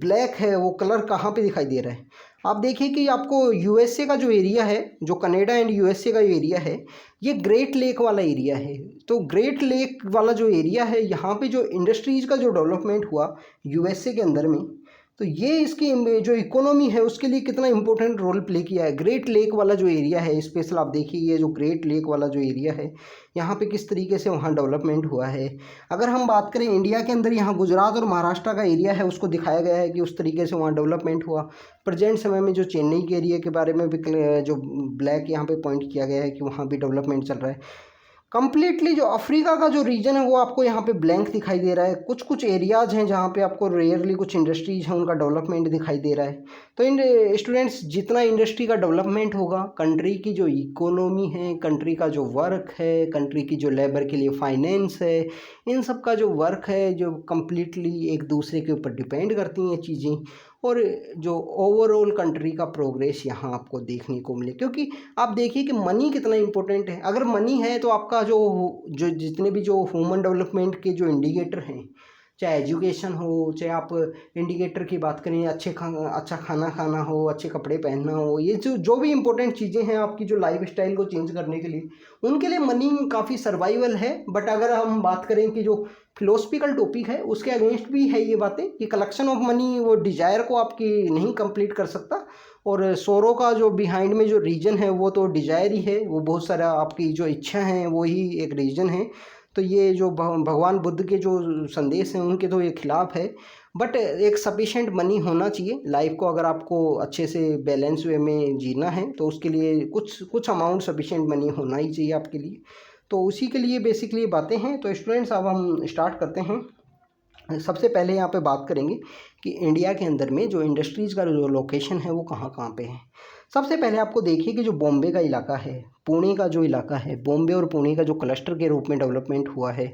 ब्लैक है वो कलर कहाँ पे दिखाई दे रहा है। आप देखिए कि आपको USA का जो एरिया है, जो कनाडा एंड USA का जो एरिया है, ये ग्रेट लेक वाला एरिया है। तो ग्रेट लेक वाला जो एरिया है यहाँ पे जो इंडस्ट्रीज़ का जो डेवलपमेंट हुआ USA के अंदर में, तो ये इसकी जो इकोनॉमी है उसके लिए कितना इंपॉर्टेंट रोल प्ले किया है। ग्रेट लेक वाला जो एरिया है स्पेशल आप देखिए, ये जो ग्रेट लेक वाला जो एरिया है यहाँ पे किस तरीके से वहाँ डेवलपमेंट हुआ है। अगर हम बात करें इंडिया के अंदर, यहाँ गुजरात और महाराष्ट्र का एरिया है उसको दिखाया गया है कि उस तरीके से वहाँ डेवलपमेंट हुआ। प्रेजेंट समय में जो चेन्नई के एरिया के बारे में भी जो ब्लैक यहाँ पे पॉइंट किया गया है कि वहाँ भी डेवलपमेंट चल रहा है। कम्प्लीटली जो अफ्रीका का जो रीजन है वो आपको यहाँ पे ब्लैंक दिखाई दे रहा है। कुछ कुछ एरियाज़ हैं जहाँ पे आपको रेयरली कुछ इंडस्ट्रीज हैं उनका डेवलपमेंट दिखाई दे रहा है। तो इन स्टूडेंट्स जितना इंडस्ट्री का डेवलपमेंट होगा, कंट्री की जो इकोनॉमी है, कंट्री का जो वर्क है, कंट्री की जो लेबर के लिए फाइनेंस है, इन सब का जो वर्क है जो कम्प्लीटली एक दूसरे के ऊपर डिपेंड करती हैं चीज़ें, और जो ओवरऑल कंट्री का प्रोग्रेस यहाँ आपको देखने को मिले। क्योंकि आप देखिए कि मनी कितना इंपॉर्टेंट है। अगर मनी है तो आपका जो जितने भी जो ह्यूमन डेवलपमेंट के जो इंडिकेटर हैं, चाहे एजुकेशन हो, चाहे आप इंडिकेटर की बात करें अच्छा खाना खाना हो, अच्छे कपड़े पहनना हो, ये जो भी इम्पोर्टेंट चीज़ें हैं आपकी जो लाइफ स्टाइल को चेंज करने के लिए, उनके लिए मनी काफ़ी सर्वाइवल है। बट अगर हम बात करें कि जो फिलोसफिकल टॉपिक है उसके अगेंस्ट भी है ये बातें कि कलेक्शन ऑफ मनी वो डिज़ायर को आपकी नहीं कंप्लीट कर सकता, और सोरो का जो बिहाइंड में जो रीजन है वो तो डिज़ायर ही है, वो बहुत सारा आपकी जो इच्छा है वो ही एक रीजन है। तो ये जो भगवान बुद्ध के जो संदेश हैं उनके तो ये खिलाफ है। बट एक सफिशेंट मनी होना चाहिए लाइफ को, अगर आपको अच्छे से बैलेंस वे में जीना है तो उसके लिए कुछ अमाउंट सफिशेंट मनी होना ही चाहिए आपके लिए। तो उसी के लिए बेसिकली बातें हैं। तो स्टूडेंट्स अब हम स्टार्ट करते हैं। सबसे पहले यहाँ पे बात करेंगे कि इंडिया के अंदर में जो इंडस्ट्रीज़ का जो लोकेशन है वो कहाँ कहाँ पे है। सबसे पहले आपको देखिए कि जो बॉम्बे का इलाका है, पुणे का जो इलाका है, बॉम्बे और पुणे का जो क्लस्टर के रूप में डेवलपमेंट हुआ है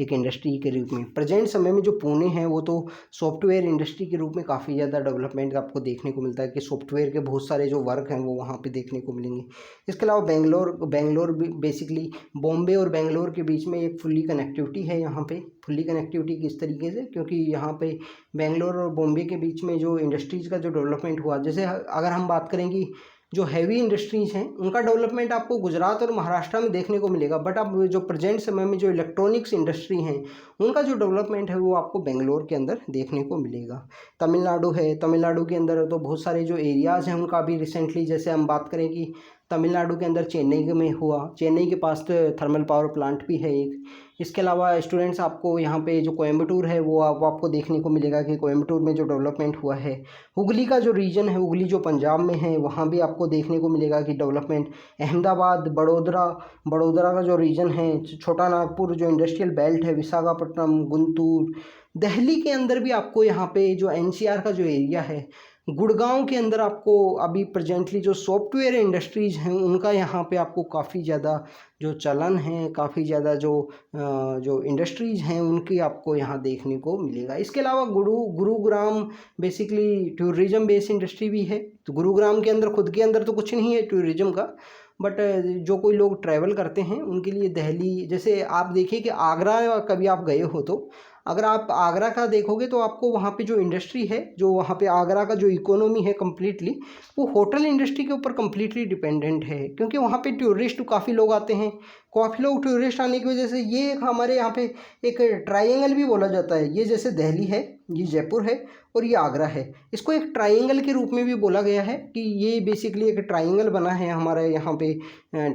एक इंडस्ट्री के रूप में, प्रेजेंट समय में जो पुणे है वो तो सॉफ्टवेयर इंडस्ट्री के रूप में काफ़ी ज़्यादा डेवलपमेंट आपको देखने को मिलता है कि सॉफ्टवेयर के बहुत सारे जो वर्क हैं वो वहाँ पे देखने को मिलेंगे। इसके अलावा बेंगलोर भी बेसिकली बॉम्बे और बेंगलोर के बीच में एक फुल्ली कनेक्टिविटी है यहाँ पे। फुल्ली कनेक्टिविटी किस तरीके से, क्योंकि यहाँ पे बेंगलोर और बॉम्बे के बीच में जो इंडस्ट्रीज़ का जो डेवलपमेंट हुआ, जैसे अगर हम बात करेंगे जो हैवी इंडस्ट्रीज़ हैं उनका डेवलपमेंट आपको गुजरात और महाराष्ट्र में देखने को मिलेगा, बट अब जो प्रेजेंट समय में जो इलेक्ट्रॉनिक्स इंडस्ट्री हैं उनका जो डेवलपमेंट है वो आपको बेंगलोर के अंदर देखने को मिलेगा। तमिलनाडु है, तमिलनाडु के अंदर तो बहुत सारे जो एरियाज़ हैं उनका भी रिसेंटली, जैसे हम बात करें कि तमिलनाडु के अंदर चेन्नई में हुआ, चेन्नई के पास थर्मल पावर प्लांट भी है एक। इसके अलावा स्टूडेंट्स आपको यहाँ पे जो कोयम्बटूर है वो आपको देखने को मिलेगा कि कोयम्बटूर में जो डेवलपमेंट हुआ है। हुगली का जो रीजन है, हुगली जो पंजाब में है, वहाँ भी आपको देखने को मिलेगा कि डेवलपमेंट। अहमदाबाद, बड़ोदरा का जो रीजन है, छोटा नागपुर जो इंडस्ट्रियल बेल्ट है, विशाखापट्टनम, गुंटूर, दिल्ली के अंदर भी आपको यहाँ पे जो एनसीआर का जो एरिया है, गुड़गांव के अंदर आपको अभी प्रेजेंटली जो सॉफ्टवेयर इंडस्ट्रीज़ हैं उनका यहाँ पे आपको काफ़ी ज़्यादा जो चलन है, काफ़ी ज़्यादा जो इंडस्ट्रीज़ हैं उनकी आपको यहाँ देखने को मिलेगा। इसके अलावा Gurugram basically tourism based industry भी है। तो गुरुग्राम के अंदर खुद के अंदर तो कुछ नहीं है टूरिज़्म का, बट जो कोई लोग ट्रैवल करते हैं उनके लिए दिल्ली, जैसे आप देखिए कि आगरा कभी आप गए हो तो अगर आप आगरा का देखोगे तो आपको वहाँ पे जो इंडस्ट्री है, जो वहाँ पे आगरा का जो इकोनॉमी है कम्प्लीटली वो होटल इंडस्ट्री के ऊपर कम्प्लीटली डिपेंडेंट है, क्योंकि वहाँ पे टूरिस्ट काफ़ी लोग आते हैं। काफ़ी लोग टूरिस्ट आने की वजह से ये हमारे यहाँ पे एक ट्रायंगल भी बोला जाता है। ये जैसे दिल्ली है, ये जयपुर है और ये आगरा है, इसको एक ट्रायंगल के रूप में भी बोला गया है कि ये बेसिकली एक ट्रायंगल बना है हमारे यहाँ पे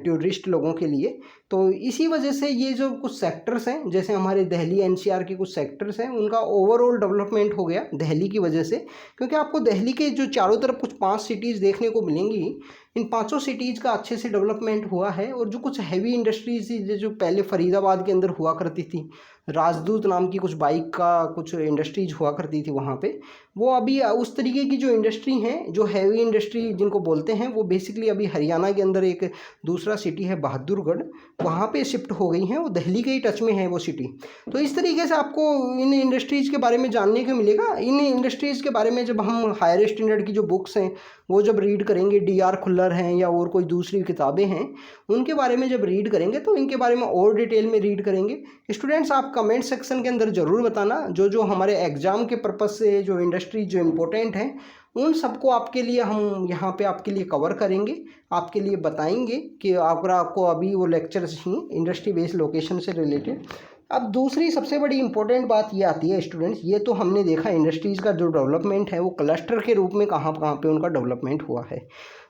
टूरिस्ट लोगों के लिए। तो इसी वजह से ये जो कुछ सेक्टर्स हैं, जैसे हमारे दिल्ली एनसीआर के कुछ सेक्टर्स हैं, उनका ओवरऑल डेवलपमेंट हो गया दिल्ली की वजह से, क्योंकि आपको दिल्ली के जो चारों तरफ कुछ 5 सिटीज़ देखने को मिलेंगी। इन 5 सिटीज़ का अच्छे से डेवलपमेंट हुआ है। और जो कुछ हैवी इंडस्ट्रीज जो पहले फरीदाबाद के अंदर हुआ करती थी, राजदूत नाम की कुछ बाइक का कुछ इंडस्ट्रीज हुआ करती थी वहाँ पे, वो अभी उस तरीके की जो इंडस्ट्री हैं, जो हैवी इंडस्ट्री जिनको बोलते हैं, वो बेसिकली अभी हरियाणा के अंदर एक दूसरा सिटी है बहादुरगढ़, वहाँ पे शिफ्ट हो गई हैं। वो दिल्ली के ही टच में है वो सिटी। तो इस तरीके से आपको इन इंडस्ट्रीज़ के बारे में जानने को मिलेगा। इन इंडस्ट्रीज़ के बारे में जब हम हायर स्टैंडर्ड की जो बुक्स हैं वो जब रीड करेंगे, DR खुल्लर हैं या और कोई दूसरी किताबें हैं, उनके बारे में जब रीड करेंगे तो इनके बारे में और डिटेल में रीड करेंगे। स्टूडेंट्स आप कमेंट सेक्शन के अंदर ज़रूर बताना जो हमारे एग्ज़ाम के पर्पज़ से जो इंडस्ट्री जो इम्पोर्टेंट हैं उन सबको आपके लिए हम यहाँ पे आपके लिए कवर करेंगे, आपके लिए बताएंगे कि आपको अभी वो लेक्चर्स ही इंडस्ट्री बेस्ड लोकेशन से रिलेटेड। अब दूसरी सबसे बड़ी इंपॉर्टेंट बात ये आती है स्टूडेंट्स, ये तो हमने देखा इंडस्ट्रीज़ का जो डेवलपमेंट है वो क्लस्टर के रूप में कहाँ पे उनका डेवलपमेंट हुआ है।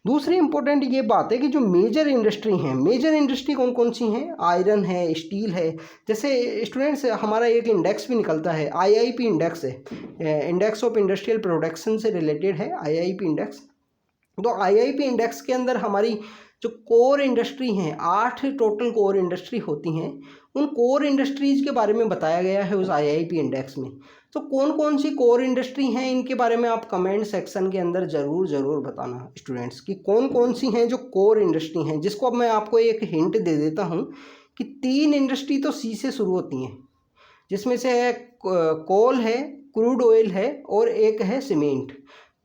दूसरी इंपॉर्टेंट ये बात है कि जो मेजर इंडस्ट्री हैं, मेजर इंडस्ट्री कौन कौन सी हैं, आयरन है, स्टील है। जैसे स्टूडेंट्स हमारा एक इंडेक्स भी निकलता है, IIP इंडेक्स है, इंडेक्स ऑफ इंडस्ट्रियल प्रोडक्शन से रिलेटेड है IIP इंडेक्स। तो IIP इंडेक्स के अंदर हमारी जो कोर इंडस्ट्री हैं, 8 टोटल कोर इंडस्ट्री होती हैं, उन कोर इंडस्ट्रीज़ के बारे में बताया गया है उस IIP इंडेक्स में। तो कौन कौन सी कोर इंडस्ट्री हैं इनके बारे में आप कमेंट सेक्शन के अंदर ज़रूर बताना स्टूडेंट्स कि कौन कौन सी हैं जो कोर इंडस्ट्री हैं, जिसको अब मैं आपको एक हिंट दे देता हूँ कि 3 इंडस्ट्री तो C से शुरू होती हैं, जिसमें से है कोल है, क्रूड ऑयल है और एक है सीमेंट।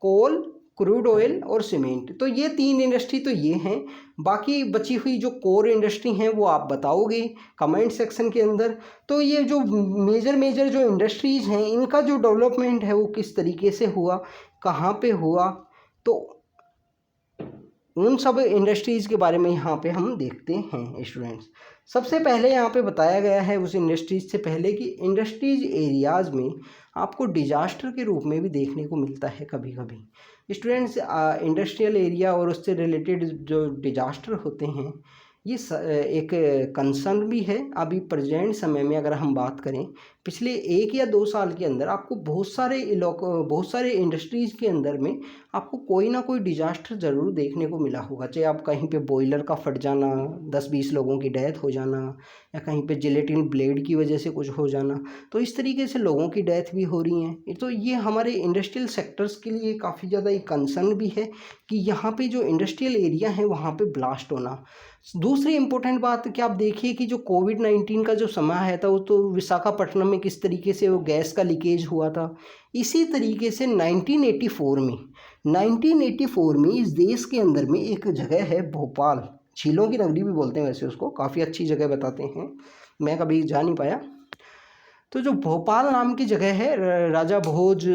कोल, क्रूड ऑयल और सीमेंट, तो ये 3 इंडस्ट्री तो ये हैं। बाकी बची हुई जो कोर इंडस्ट्री हैं वो आप बताओगे कमेंट सेक्शन के अंदर। तो ये जो मेजर जो इंडस्ट्रीज़ हैं इनका जो डेवलपमेंट है वो किस तरीके से हुआ, कहाँ पे हुआ, तो उन सब इंडस्ट्रीज़ के बारे में यहाँ पे हम देखते हैं स्टूडेंट्स। सबसे पहले यहाँ पे बताया गया है उस इंडस्ट्रीज़ से पहले कि इंडस्ट्रीज एरियाज़ में आपको डिजास्टर के रूप में भी देखने को मिलता है कभी कभी। स्टूडेंट्स इंडस्ट्रियल एरिया और उससे रिलेटेड जो डिजास्टर होते हैं ये एक कंसर्न भी है अभी प्रेजेंट समय में। अगर हम बात करें पिछले 1 या 2 साल के अंदर आपको बहुत सारे इंडस्ट्रीज़ के अंदर में आपको कोई ना कोई डिजास्टर ज़रूर देखने को मिला होगा। चाहे आप कहीं पे बॉयलर का फट जाना, 10-20 लोगों की डेथ हो जाना, या कहीं पे जिलेटिन ब्लेड की वजह से कुछ हो जाना, तो इस तरीके से लोगों की डेथ भी हो रही हैं। तो ये हमारे इंडस्ट्रियल सेक्टर्स के लिए काफ़ी ज़्यादा एक कंसर्न भी है कि यहाँ पे जो इंडस्ट्रियल एरिया है वहाँ पे ब्लास्ट होना। दूसरी इम्पोर्टेंट बात कि आप देखिए कि जो कोविड-19 का जो समय है था, वो तो विशाखापट्टनम में किस तरीके से वो गैस का लीकेज हुआ था। इसी तरीके से 1984 में इस देश के अंदर में एक जगह है भोपाल, झीलों की नगरी भी बोलते हैं वैसे उसको, काफ़ी अच्छी जगह बताते हैं, मैं कभी जा नहीं पाया। तो जो भोपाल नाम की जगह है, राजा भोज,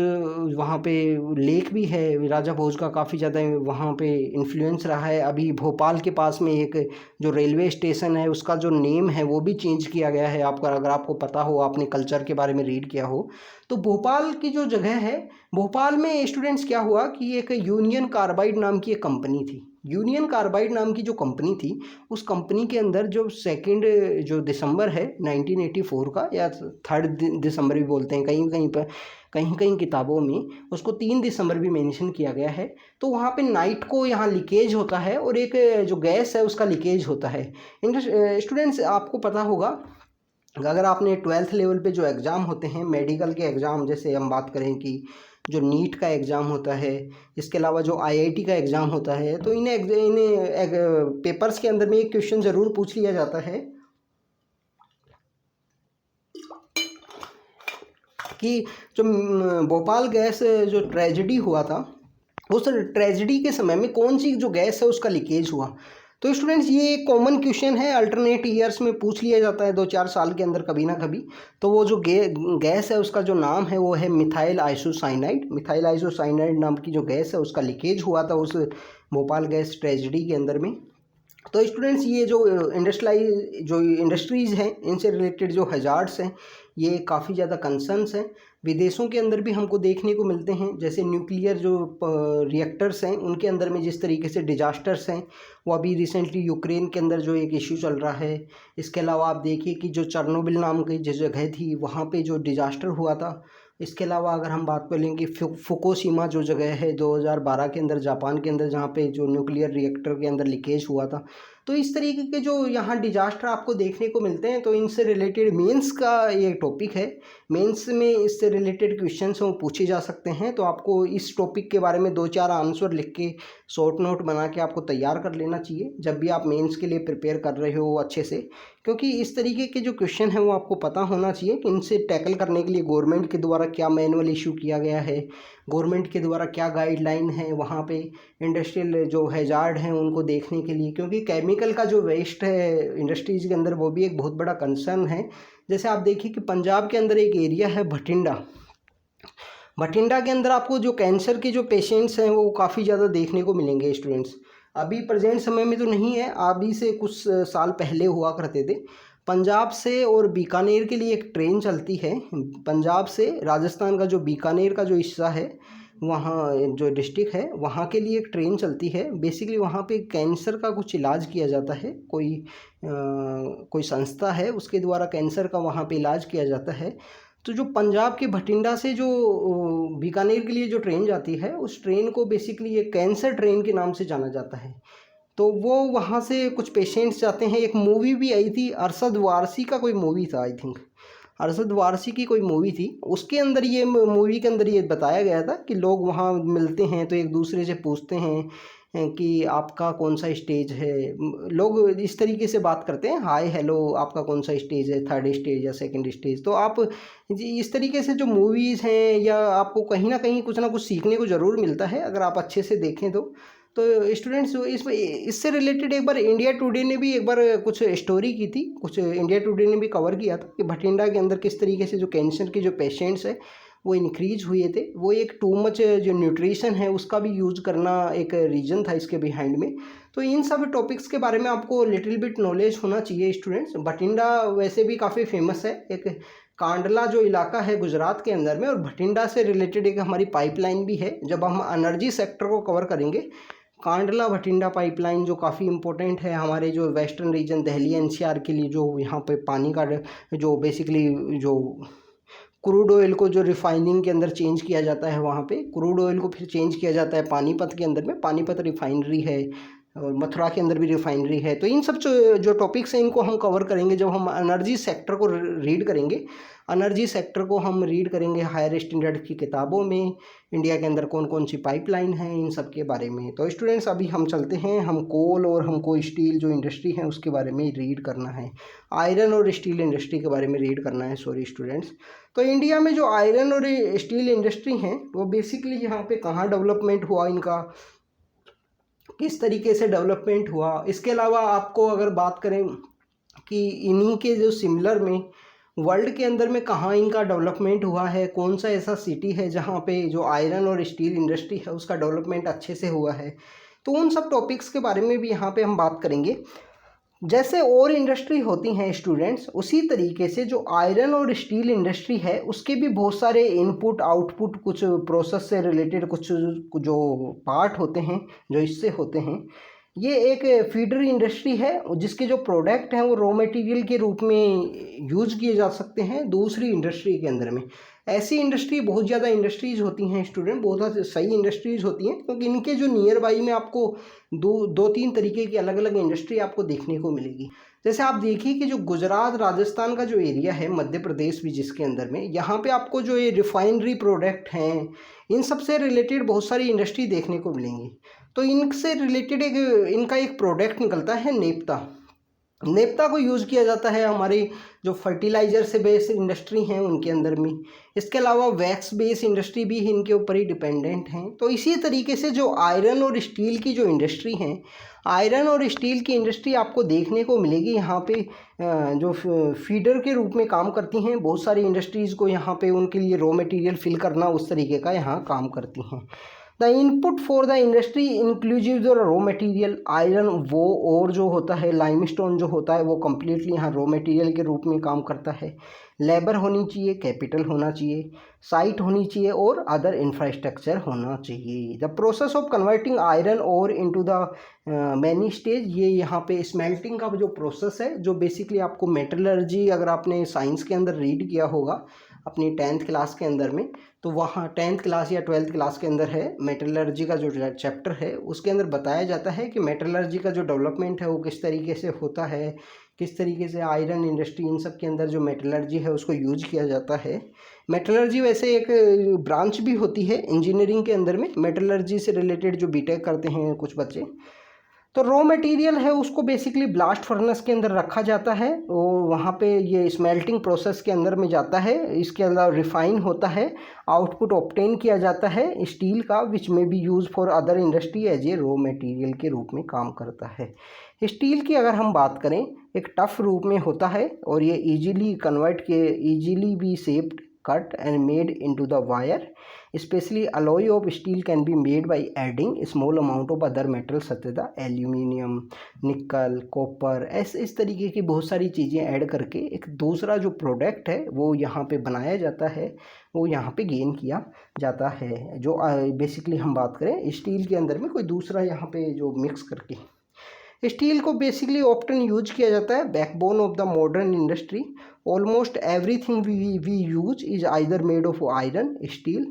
वहाँ पे लेक भी है, राजा भोज का काफ़ी ज़्यादा वहाँ पे इन्फ्लुएंस रहा है। अभी भोपाल के पास में एक जो रेलवे स्टेशन है उसका जो नेम है वो भी चेंज किया गया है। आपका अगर आपको पता हो, आपने कल्चर के बारे में रीड किया हो, तो भोपाल की जो जगह है, भोपाल में स्टूडेंट्स क्या हुआ कि एक यूनियन कार्बाइड नाम की एक कंपनी थी। यूनियन कार्बाइड नाम की जो कंपनी थी, उस कंपनी के अंदर जो 2 जो दिसंबर है 1984 का, या 3 दिसंबर भी बोलते हैं कहीं कहीं पर, कहीं कहीं किताबों में उसको 3 दिसंबर भी मेंशन किया गया है। तो वहाँ पे नाइट को यहाँ लीकेज होता है और एक जो गैस है उसका लीकेज होता है। स्टूडेंट्स आपको पता होगा, अगर आपने 12th लेवल पे जो एग्ज़ाम होते हैं मेडिकल के एग्ज़ाम, जैसे हम बात करें कि जो नीट का एग्ज़ाम होता है, इसके अलावा जो आईआईटी का एग्ज़ाम होता है, तो इन्हें पेपर्स के अंदर में एक क्वेश्चन ज़रूर पूछ लिया जाता है कि जो भोपाल गैस जो ट्रेजेडी हुआ था, उस ट्रेजेडी के समय में कौन सी जो गैस है उसका लीकेज हुआ। तो स्टूडेंट्स ये एक कॉमन क्वेश्चन है, अल्टरनेट ईयर्स में पूछ लिया जाता है 2-4 साल के अंदर कभी ना कभी। तो वो जो गैस है उसका जो नाम है वो है मिथाइल आइसोसाइनाइड। मिथाइल आइसोसाइनाइड नाम की जो गैस है उसका लीकेज हुआ था उस भोपाल गैस ट्रेजेडी के अंदर में। तो स्टूडेंट्स ये जो इंडस्ट्रीज़ हैं, इनसे रिलेटेड जो हजार्ड्स हैं, ये काफ़ी ज़्यादा कंसर्न्स हैं। विदेशों के अंदर भी हमको देखने को मिलते हैं, जैसे न्यूक्लियर जो रिएक्टर्स हैं उनके अंदर में जिस तरीके से डिजास्टर्स हैं, वो अभी रिसेंटली यूक्रेन के अंदर जो एक इशू चल रहा है। इसके अलावा आप देखिए कि जो चेरनोबिल नाम की जो जगह थी वहाँ पे जो डिजास्टर हुआ था। इसके अलावा अगर हम बात कर लेंगे फुकुशिमा जो जगह है 2012 के अंदर जापान के अंदर, जहाँ पे जो न्यूक्लियर रिएक्टर के अंदर लीकेज हुआ था। तो इस तरीके के जो यहाँ डिजास्टर आपको देखने को मिलते हैं। तो इनसे रिलेटेड मेंस का ये टॉपिक है, मेंस में इससे रिलेटेड क्वेश्चंस वो पूछे जा सकते हैं। तो आपको इस टॉपिक के बारे में 2-4 आंसर लिख के शॉर्ट नोट बना के आपको तैयार कर लेना चाहिए जब भी आप मेंस के लिए प्रिपेयर कर रहे हो अच्छे से, क्योंकि इस तरीके के जो क्वेश्चन हैं वो आपको पता होना चाहिए कि इनसे टैकल करने के लिए गवर्नमेंट के द्वारा क्या मैनुअल इशू किया गया है, गवर्नमेंट के द्वारा क्या गाइडलाइन है वहाँ पे इंडस्ट्रियल जो हैजार्ड हैं उनको देखने के लिए। क्योंकि केमिकल का जो वेस्ट है इंडस्ट्रीज़ के अंदर वो भी एक बहुत बड़ा कंसर्न है। जैसे आप देखिए कि पंजाब के अंदर एक एरिया है भटिंडा, भटिंडा के अंदर आपको जो कैंसर के जो पेशेंट्स हैं वो काफ़ी ज़्यादा देखने को मिलेंगे स्टूडेंट्स। अभी प्रेजेंट समय में तो नहीं है, अभी से कुछ साल पहले हुआ करते थे। पंजाब से और बीकानेर के लिए एक ट्रेन चलती है, पंजाब से राजस्थान का जो बीकानेर का जो हिस्सा है वहाँ जो डिस्ट्रिक्ट है वहाँ के लिए एक ट्रेन चलती है। बेसिकली वहाँ पे कैंसर का कुछ इलाज किया जाता है, कोई संस्था है उसके द्वारा कैंसर का वहाँ पे इलाज किया जाता है। तो जो पंजाब के भटिंडा से जो बीकानेर के लिए जो ट्रेन जाती है, उस ट्रेन को बेसिकली एक कैंसर ट्रेन के नाम से जाना जाता है। तो वो वहाँ से कुछ पेशेंट्स जाते हैं। एक मूवी भी आई थी, अरशद वारसी का कोई मूवी था, आई थिंक अरशद वारसी की कोई मूवी थी, उसके अंदर ये मूवी के अंदर ये बताया गया था कि लोग वहाँ मिलते हैं तो एक दूसरे से पूछते हैं कि आपका कौन सा स्टेज है। लोग इस तरीके से बात करते हैं, हाय हेलो आपका कौन सा स्टेज है, 3rd स्टेज या 2nd स्टेज। तो आप इस तरीके से जो मूवीज़ हैं, या आपको कहीं ना कहीं कुछ ना कुछ सीखने को ज़रूर मिलता है अगर आप अच्छे से देखें तो। स्टूडेंट्स इससे रिलेटेड एक बार इंडिया टुडे ने भी एक बार कुछ स्टोरी की थी, कुछ इंडिया टुडे ने भी कवर किया था कि भटिंडा के अंदर किस तरीके से जो कैंसर के जो पेशेंट्स हैं वो इंक्रीज हुए थे। वो एक टू मच जो न्यूट्रिशन है उसका भी यूज़ करना एक रीज़न था इसके बिहाइंड में। तो इन सब टॉपिक्स के बारे में आपको लिटिल बिट नॉलेज होना चाहिए स्टूडेंट्स। भटिंडा वैसे भी काफ़ी फेमस है, एक कांडला जो इलाका है गुजरात के अंदर में, और भटिंडा से रिलेटेड एक हमारी पाइपलाइन भी है। जब हम एनर्जी सेक्टर को कवर करेंगे, कांडला भटिंडा पाइपलाइन जो काफ़ी इंपॉर्टेंट है हमारे जो वेस्टर्न रीजन दिल्ली एनसीआर के लिए, जो यहाँ पे पानी का जो बेसिकली जो क्रूड ऑयल को जो रिफाइनिंग के अंदर चेंज किया जाता है, वहाँ पे क्रूड ऑयल को फिर चेंज किया जाता है पानीपत के अंदर में, पानीपत रिफाइनरी है और मथुरा के अंदर भी रिफाइनरी है। तो इन सब जो टॉपिक्स हैं इनको हम कवर करेंगे जब हम एनर्जी सेक्टर को रीड करेंगे। एनर्जी सेक्टर को हम रीड करेंगे हायर स्टैंडर्ड की किताबों में, इंडिया के अंदर कौन कौन सी पाइपलाइन है, इन सब के बारे में। तो स्टूडेंट्स अभी हम चलते हैं, हम कोल और हमको स्टील जो इंडस्ट्री है उसके बारे में रीड करना है, आयरन और स्टील इंडस्ट्री के बारे में रीड करना है, सॉरी स्टूडेंट्स। तो इंडिया में जो आयरन और स्टील इंडस्ट्री हैं वो बेसिकली यहाँ पे कहाँ डेवलपमेंट हुआ, इनका किस तरीके से डेवलपमेंट हुआ। इसके अलावा आपको अगर बात करें कि इन्हीं के जो सिमिलर में वर्ल्ड के अंदर में कहाँ इनका डेवलपमेंट हुआ है, कौन सा ऐसा सिटी है जहाँ पे जो आयरन और स्टील इंडस्ट्री है उसका डेवलपमेंट अच्छे से हुआ है, तो उन सब टॉपिक्स के बारे में भी यहाँ पे हम बात करेंगे। जैसे और इंडस्ट्री होती हैं स्टूडेंट्स, उसी तरीके से जो आयरन और स्टील इंडस्ट्री है उसके भी बहुत सारे इनपुट आउटपुट, कुछ प्रोसेस से रिलेटेड कुछ जो पार्ट होते हैं जो इससे होते हैं। ये एक फीडर इंडस्ट्री है जिसके जो प्रोडक्ट हैं वो रॉ मटेरियल के रूप में यूज किए जा सकते हैं दूसरी इंडस्ट्री के अंदर में। ऐसी इंडस्ट्री बहुत ज़्यादा इंडस्ट्रीज़ होती हैं स्टूडेंट, बहुत सही इंडस्ट्रीज़ होती हैं, क्योंकि इनके जो नियर बाई में आपको दो तीन तरीके की अलग अलग इंडस्ट्री आपको देखने को मिलेगी। जैसे आप देखिए कि जो गुजरात राजस्थान का जो एरिया है, मध्य प्रदेश भी जिसके अंदर में, यहाँ पे आपको जो ये रिफाइनरी प्रोडक्ट हैं इन सब से रिलेटेड बहुत सारी इंडस्ट्री देखने को मिलेंगी। तो इनसे रिलेटेड इनका एक प्रोडक्ट निकलता है नेप्ता। नेप्ता को यूज़ किया जाता है हमारी जो फर्टिलाइज़र से बेस इंडस्ट्री हैं उनके अंदर में। इसके अलावा वैक्स बेस इंडस्ट्री भी इनके ऊपर ही डिपेंडेंट हैं। तो इसी तरीके से जो आयरन और स्टील की जो इंडस्ट्री हैं, आयरन और स्टील की इंडस्ट्री आपको देखने को मिलेगी यहाँ पे जो फीडर के रूप में काम करती हैं। बहुत सारी इंडस्ट्रीज़ को यहाँ पे उनके लिए रॉ मटेरियल फिल करना उस तरीके का यहाँ काम करती हैं। The input for the industry inclusive जो रॉ मटेरियल आयरन वो और जो होता है लाइमस्टोन जो होता है वो कम्प्लीटली यहाँ रॉ मटेरियल के रूप में काम करता है। लेबर होनी चाहिए, कैपिटल होना चाहिए, साइट होनी चाहिए और अदर इंफ्रास्ट्रक्चर होना चाहिए। The process of converting iron और इनटू द मैनी स्टेज, ये यहाँ पे स्मेल्टिंग का जो प्रोसेस है जो बेसिकली आपको मेटलर्जी अगर आपने साइंस के अंदर रीड किया होगा अपनी 10th क्लास के अंदर में, तो वहाँ 10th क्लास या 12th क्लास के अंदर है मेटलर्जी का जो चैप्टर है उसके अंदर बताया जाता है कि मेटलर्जी का जो डेवलपमेंट है वो किस तरीके से होता है, किस तरीके से आयरन इंडस्ट्री इन सब के अंदर जो मेटलर्जी है उसको यूज किया जाता है। मेटलर्जी वैसे एक ब्रांच भी होती है इंजीनियरिंग के अंदर में, मेटलर्जी से रिलेटेड जो बीटेक करते हैं कुछ बच्चे। तो रॉ मटेरियल है उसको बेसिकली ब्लास्ट फर्नेस के अंदर रखा जाता है, वो वहाँ पे ये स्मेल्टिंग प्रोसेस के अंदर में जाता है। इसके अलावा रिफाइन होता है, आउटपुट ऑब्टेन किया जाता है स्टील का, विच में be use for other industry as a raw material के रूप में काम करता है। स्टील की अगर हम बात करें एक टफ रूप में होता है और ये easily be shaped, cut and made into the wire. Especially alloy of steel can be made by adding a small amount of other metals such as the aluminium, nickel, copper। इस तरीके की बहुत सारी चीज़ें ऐड करके एक दूसरा जो प्रोडक्ट है वो यहाँ पे बनाया जाता है, वो यहाँ पे गेन किया जाता है। जो बेसिकली हम बात करें स्टील के अंदर में कोई दूसरा यहाँ पे जो मिक्स करके, स्टील को बेसिकली ऑफ्टन यूज किया जाता है backbone of the modern industry. Almost everything we use is either made of iron, steel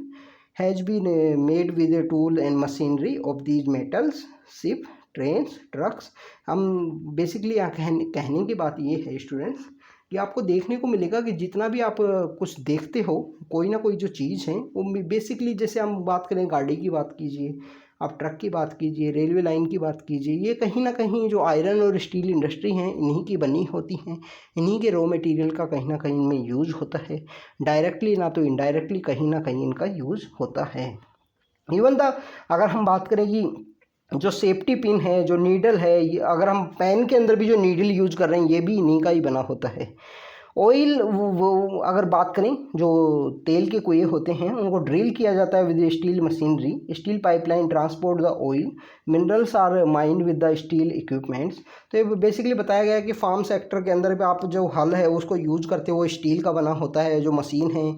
has been made with a tool and machinery of these metals, ship, trains, trucks. हम basically यहाँ कहने की बात ये है स्टूडेंट्स कि आपको देखने को मिलेगा कि जितना भी आप कुछ देखते हो कोई ना कोई जो चीज़ है वो बेसिकली, जैसे हम बात करें गाड़ी की बात कीजिए, आप ट्रक की बात कीजिए, रेलवे लाइन की बात कीजिए, ये कहीं ना कहीं जो आयरन और स्टील इंडस्ट्री हैं इन्हीं की बनी होती हैं, इन्हीं के रॉ मटेरियल का कहीं ना कहीं इनमें यूज़ होता है, डायरेक्टली ना तो इनडायरेक्टली कहीं ना कहीं इनका यूज़ होता है। इवन द अगर हम बात करें कि जो सेफ्टी पिन है, जो नीडल है, अगर हम पेन के अंदर भी जो नीडल यूज कर रहे हैं ये भी इन्हीं का ही बना होता है। ऑयल वो अगर बात करें जो तेल के कुएँ होते हैं उनको ड्रिल किया जाता है with steel machinery, steel pipeline transport the oil, minerals are mined with the steel equipments. तो ये बेसिकली बताया गया है कि फार्म सेक्टर के अंदर पे आप जो हल है उसको यूज करते हो वो स्टील का बना होता है, जो मशीन है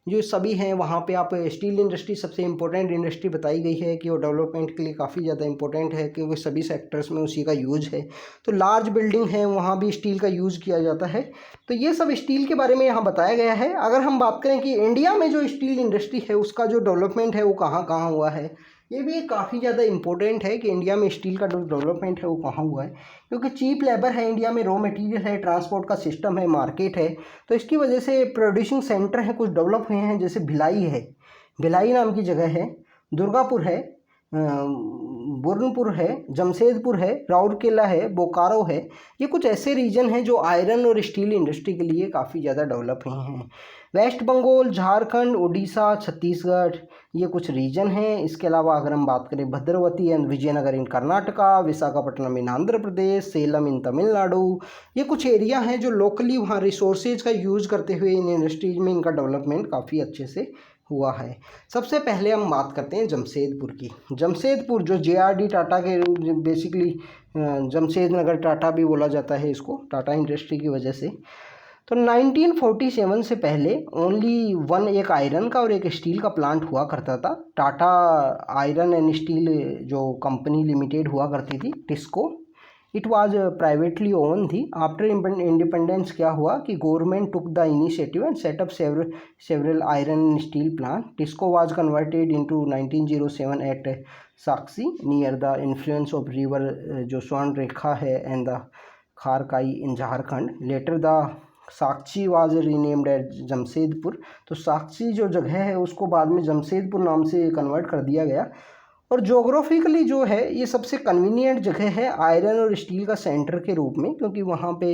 जो सभी हैं वहाँ पे आप स्टील इंडस्ट्री सबसे इम्पोर्टेंट इंडस्ट्री बताई गई है कि वो डेवलपमेंट के लिए काफ़ी ज़्यादा इंपॉर्टेंट है, क्योंकि सभी सेक्टर्स में उसी का यूज़ है। तो लार्ज बिल्डिंग है वहाँ भी स्टील का यूज़ किया जाता है। तो ये सब स्टील के बारे में यहाँ बताया गया है। अगर हम बात करें कि इंडिया में जो स्टील इंडस्ट्री है उसका जो डेवलपमेंट है वो कहाँ कहाँ हुआ है, ये भी काफ़ी ज़्यादा इंपॉर्टेंट है कि इंडिया में स्टील का जो डेवलपमेंट है वो कहाँ हुआ है। क्योंकि चीप लेबर है इंडिया में, रॉ मटेरियल है, ट्रांसपोर्ट का सिस्टम है, मार्केट है, तो इसकी वजह से प्रोड्यूसिंग सेंटर हैं कुछ डेवलप हुए हैं। जैसे भिलाई है, भिलाई नाम की जगह है, दुर्गापुर है, बुरनपुर है, जमशेदपुर है, राउरकेला है, बोकारो है। ये कुछ ऐसे रीजन हैं जो आयरन और स्टील इंडस्ट्री के लिए काफ़ी ज़्यादा डेवलप हुए हैं। वेस्ट बंगाल, झारखंड, उड़ीसा, छत्तीसगढ़, ये कुछ रीजन हैं। इसके अलावा अगर हम बात करें भद्रवती एंड विजयनगर इन कर्नाटका, विशाखापट्टनम इन आंध्र प्रदेश, सेलम इन तमिलनाडु, ये कुछ एरिया हैं जो लोकली वहाँ रिसोर्सेज का यूज़ करते हुए इन इंडस्ट्रीज में इनका डेवलपमेंट काफ़ी अच्छे से हुआ है। सबसे पहले हम बात करते हैं जमशेदपुर की। जमशेदपुर जो JRD टाटा के बेसिकली जमशेद नगर टाटा भी बोला जाता है इसको, टाटा इंडस्ट्री की वजह से। तो 1947 से पहले ओनली वन एक आयरन का और एक स्टील का प्लांट हुआ करता था। टाटा आयरन एंड स्टील जो कंपनी लिमिटेड हुआ करती थी, TISCO, it was privately own थी। आफ्टर इंडिपेंडेंस क्या हुआ कि government took the initiative and set up several iron and steel plant. TISCO was converted into 1907 at Sakchi near the influence of river जो Swarnarekha है and the Kharkai in Jharkhand. Later the Sakchi was renamed at Jamshedpur. तो साक्षी जो जगह है उसको बाद में जमशेदपुर नाम से कन्वर्ट कर दिया गया। और जोग्राफिकली जो है ये सबसे कन्वीनियंट जगह है आयरन और स्टील का सेंटर के रूप में, क्योंकि वहाँ पे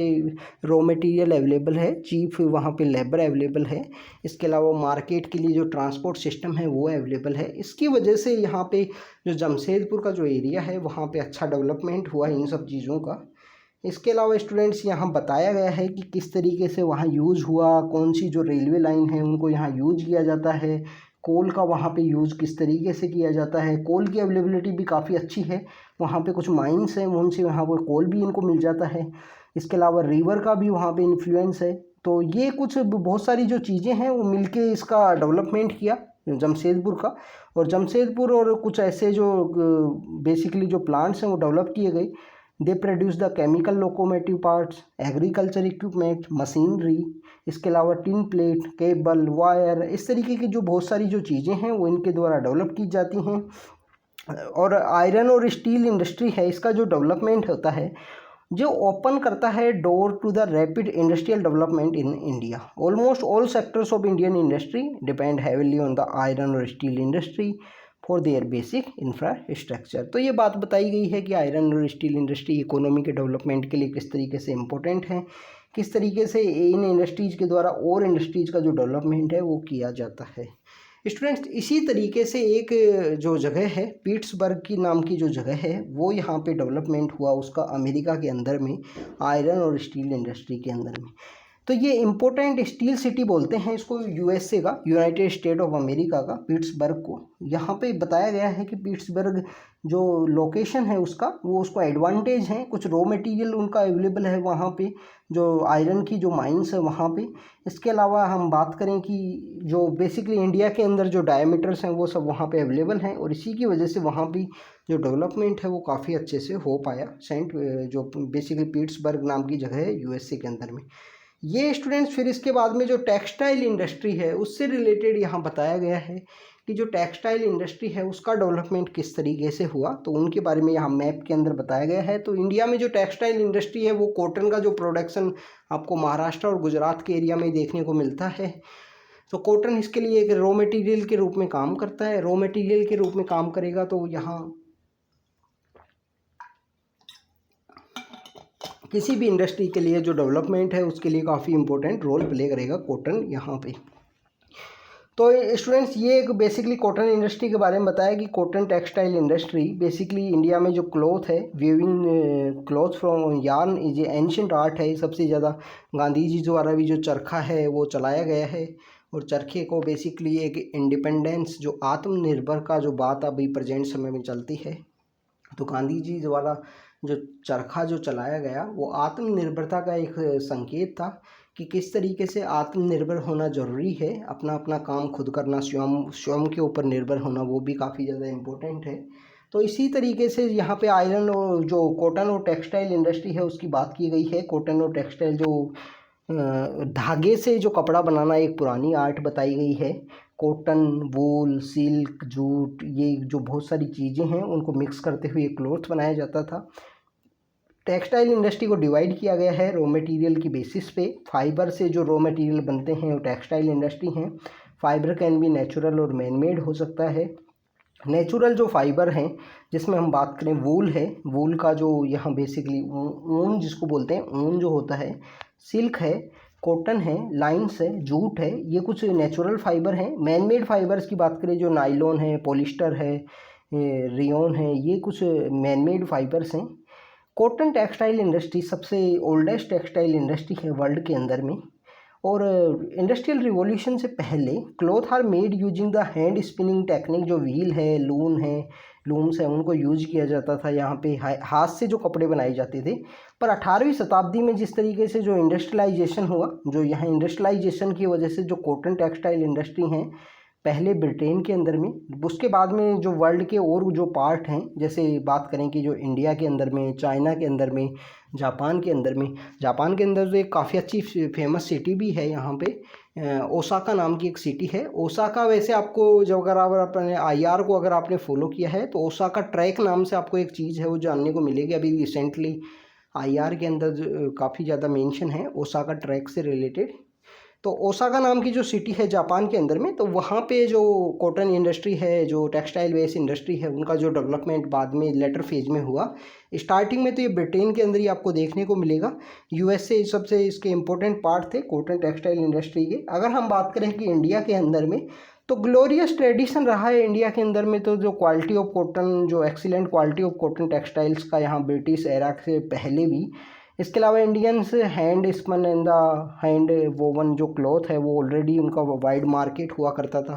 रॉ मटेरियल अवेलेबल है, चीप वहाँ पे लेबर अवेलेबल है। इसके अलावा मार्केट के लिए जो ट्रांसपोर्ट सिस्टम है वो अवेलेबल है। इसकी वजह से यहाँ पे जो जमशेदपुर का जो एरिया है वहाँ पे अच्छा डेवलपमेंट हुआ इन सब चीज़ों का। इसके अलावा स्टूडेंट्स यहाँ बताया गया है कि किस तरीके से वहाँ यूज़ हुआ, कौन सी जो रेलवे लाइन है उनको यहाँ यूज़ किया जाता है, कोल का वहाँ पे यूज़ किस तरीके से किया जाता है। कोल की अवेलेबिलिटी भी काफ़ी अच्छी है, वहाँ पे कुछ माइंस हैं उनसे वहाँ पर कोल भी इनको मिल जाता है। इसके अलावा रिवर का भी वहाँ पे इन्फ्लुएंस है। तो ये कुछ बहुत सारी जो चीज़ें हैं वो मिलके इसका डेवलपमेंट किया जमशेदपुर का। और जमशेदपुर और कुछ ऐसे जो बेसिकली जो प्लांट्स हैं वो डेवलप किए गए। They produce the chemical locomotive parts, agriculture equipment, machinery, इसके अलावा टिन प्लेट, केबल, वायर, इस तरीके की जो बहुत सारी जो चीज़ें हैं वो इनके द्वारा डेवलप की जाती हैं। और आयरन और स्टील इंडस्ट्री है, इसका जो डेवलपमेंट होता है जो ओपन करता है door to the rapid industrial development in India. Almost all sectors of Indian industry depend heavily on the iron और steel industry for their basic infrastructure. तो ये बात बताई गई है कि आयरन और स्टील इंडस्ट्री इकोनॉमी के डेवलपमेंट के लिए किस तरीके से इम्पोर्टेंट है, किस तरीके से इन इंडस्ट्रीज़ के द्वारा और इंडस्ट्रीज़ का जो डेवलपमेंट है वो किया जाता है। स्टूडेंट्स इसी तरीके से एक जो जगह है पीट्सबर्ग की नाम की जो जगह है वो यहाँ पे डेवलपमेंट हुआ उसका, अमेरिका के अंदर में, आयरन और स्टील इंडस्ट्री के अंदर में। तो ये इम्पोर्टेंट स्टील सिटी बोलते हैं इसको, USA का, यूनाइटेड स्टेट ऑफ अमेरिका का, पीट्सबर्ग को। यहाँ पे बताया गया है कि पीट्सबर्ग जो लोकेशन है उसका वो उसको एडवांटेज है, कुछ रॉ मटेरियल उनका अवेलेबल है वहाँ पे, जो आयरन की जो माइंस है वहाँ पे। इसके अलावा हम बात करें कि जो बेसिकली इंडिया के अंदर जो डायमीटर्स हैं वो सब वहाँ पे अवेलेबल हैं, और इसी की वजह से वहाँ भी जो डेवलपमेंट है वो काफ़ी अच्छे से हो पाया। जो बेसिकली पीट्सबर्ग नाम की जगह है USA के अंदर में। ये स्टूडेंट्स फिर इसके बाद में जो टेक्सटाइल इंडस्ट्री है उससे रिलेटेड यहाँ बताया गया है कि जो टेक्सटाइल इंडस्ट्री है उसका डेवलपमेंट किस तरीके से हुआ, तो उनके बारे में यहाँ मैप के अंदर बताया गया है। तो इंडिया में जो टेक्सटाइल इंडस्ट्री है वो कॉटन का जो प्रोडक्शन आपको महाराष्ट्र और गुजरात के एरिया में देखने को मिलता है। तो कॉटन इसके लिए एक रॉ मटेरियल के रूप में काम करता है, रॉ मटेरियल के रूप में काम करेगा तो यहाँ किसी भी इंडस्ट्री के लिए जो डेवलपमेंट है उसके लिए काफ़ी इंपॉर्टेंट रोल प्ले करेगा कॉटन यहाँ पे। तो स्टूडेंट्स ये एक बेसिकली कॉटन इंडस्ट्री के बारे में बताया कि cotton textile industry basically India में जो क्लॉथ है, weaving cloth from yarn is ancient art है। सबसे ज़्यादा गांधी जी द्वारा भी जो चरखा है वो चलाया गया है, और चरखे को बेसिकली एक इंडिपेंडेंस जो आत्मनिर्भर का जो बात अभी प्रेजेंट समय में चलती है तो गांधी जी द्वारा जो चरखा जो चलाया गया वो आत्मनिर्भरता का एक संकेत था कि किस तरीके से आत्मनिर्भर होना ज़रूरी है, अपना अपना काम खुद करना, स्वयं स्वयं के ऊपर निर्भर होना, वो भी काफ़ी ज़्यादा इम्पोर्टेंट है। तो इसी तरीके से यहाँ पे आयरन और जो कॉटन और टेक्सटाइल इंडस्ट्री है उसकी बात की गई है। कॉटन और टेक्सटाइल जो धागे से जो कपड़ा बनाना एक पुरानी आर्ट बताई गई है। कॉटन, वूल, सिल्क, जूट, ये जो बहुत सारी चीज़ें हैं उनको मिक्स करते हुए क्लॉथ बनाया जाता था। टेक्सटाइल इंडस्ट्री को डिवाइड किया गया है रॉ मटेरियल की बेसिस पे। फाइबर से जो रॉ मटेरियल बनते हैं वो टेक्सटाइल इंडस्ट्री हैं। फाइबर कैन भी नेचुरल और मैन मेड हो सकता है। नेचुरल जो फाइबर हैं जिसमें हम बात करें वूल है, वूल का जो यहाँ बेसिकली ऊन जिसको बोलते हैं, ऊन जो होता है, सिल्क है, कॉटन है, लाइन्स है, जूट है, ये कुछ नेचुरल फाइबर हैं। मैन मेड फाइबर्स की बात करें जो नाइलॉन है, पॉलिस्टर है, रेयॉन है, ये कुछ मैन मेड फाइबर्स हैं। कॉटन टेक्सटाइल इंडस्ट्री सबसे ओल्डेस्ट टेक्सटाइल इंडस्ट्री है वर्ल्ड के अंदर में। और इंडस्ट्रियल रिवॉल्यूशन से पहले cloth are made using the hand spinning technique. जो व्हील है, लूम्स है, उनको यूज किया जाता था। यहाँ पे हाथ से जो कपड़े बनाए जाते थे। पर 18वीं शताब्दी में जिस तरीके से जो इंडस्ट्रियलाइजेशन हुआ, जो यहाँ इंडस्ट्रियलाइजेशन की वजह से जो कॉटन टेक्सटाइल इंडस्ट्री हैं पहले ब्रिटेन के अंदर में, उसके बाद में जो वर्ल्ड के और जो पार्ट हैं, जैसे बात करें कि जो इंडिया के अंदर में, चाइना के अंदर में, जापान के अंदर में। जापान के अंदर तो एक काफ़ी अच्छी फेमस सिटी भी है यहाँ पे, ओसाका नाम की एक सिटी है। ओसाका वैसे आपको जो अगर अपने IR को अगर आपने फॉलो किया है तो ओसाका ट्रैक नाम से आपको एक चीज़ है वो जानने को मिलेगी। अभी रिसेंटली IR के अंदर काफ़ी ज़्यादा मेंशन है ओसाका ट्रैक से रिलेटेड। तो ओसाका नाम की जो सिटी है जापान के अंदर में, तो वहाँ पे जो कॉटन इंडस्ट्री है, जो टेक्सटाइल बेस इंडस्ट्री है, उनका जो डेवलपमेंट बाद में लेटर फेज में हुआ। स्टार्टिंग में तो ये ब्रिटेन के अंदर ही आपको देखने को मिलेगा। USA सबसे इसके इम्पोर्टेंट पार्ट थे कॉटन टेक्सटाइल इंडस्ट्री के। अगर हम बात करें कि इंडिया के अंदर में, तो ग्लोरियस ट्रेडिशन रहा है इंडिया के अंदर में। तो जो क्वालिटी ऑफ कॉटन, जो excellent quality of cotton textiles का यहाँ ब्रिटिश एरा से पहले भी। इसके अलावा Indians hand spun and the hand woven जो क्लॉथ है वो ऑलरेडी उनका वाइड मार्केट हुआ करता था।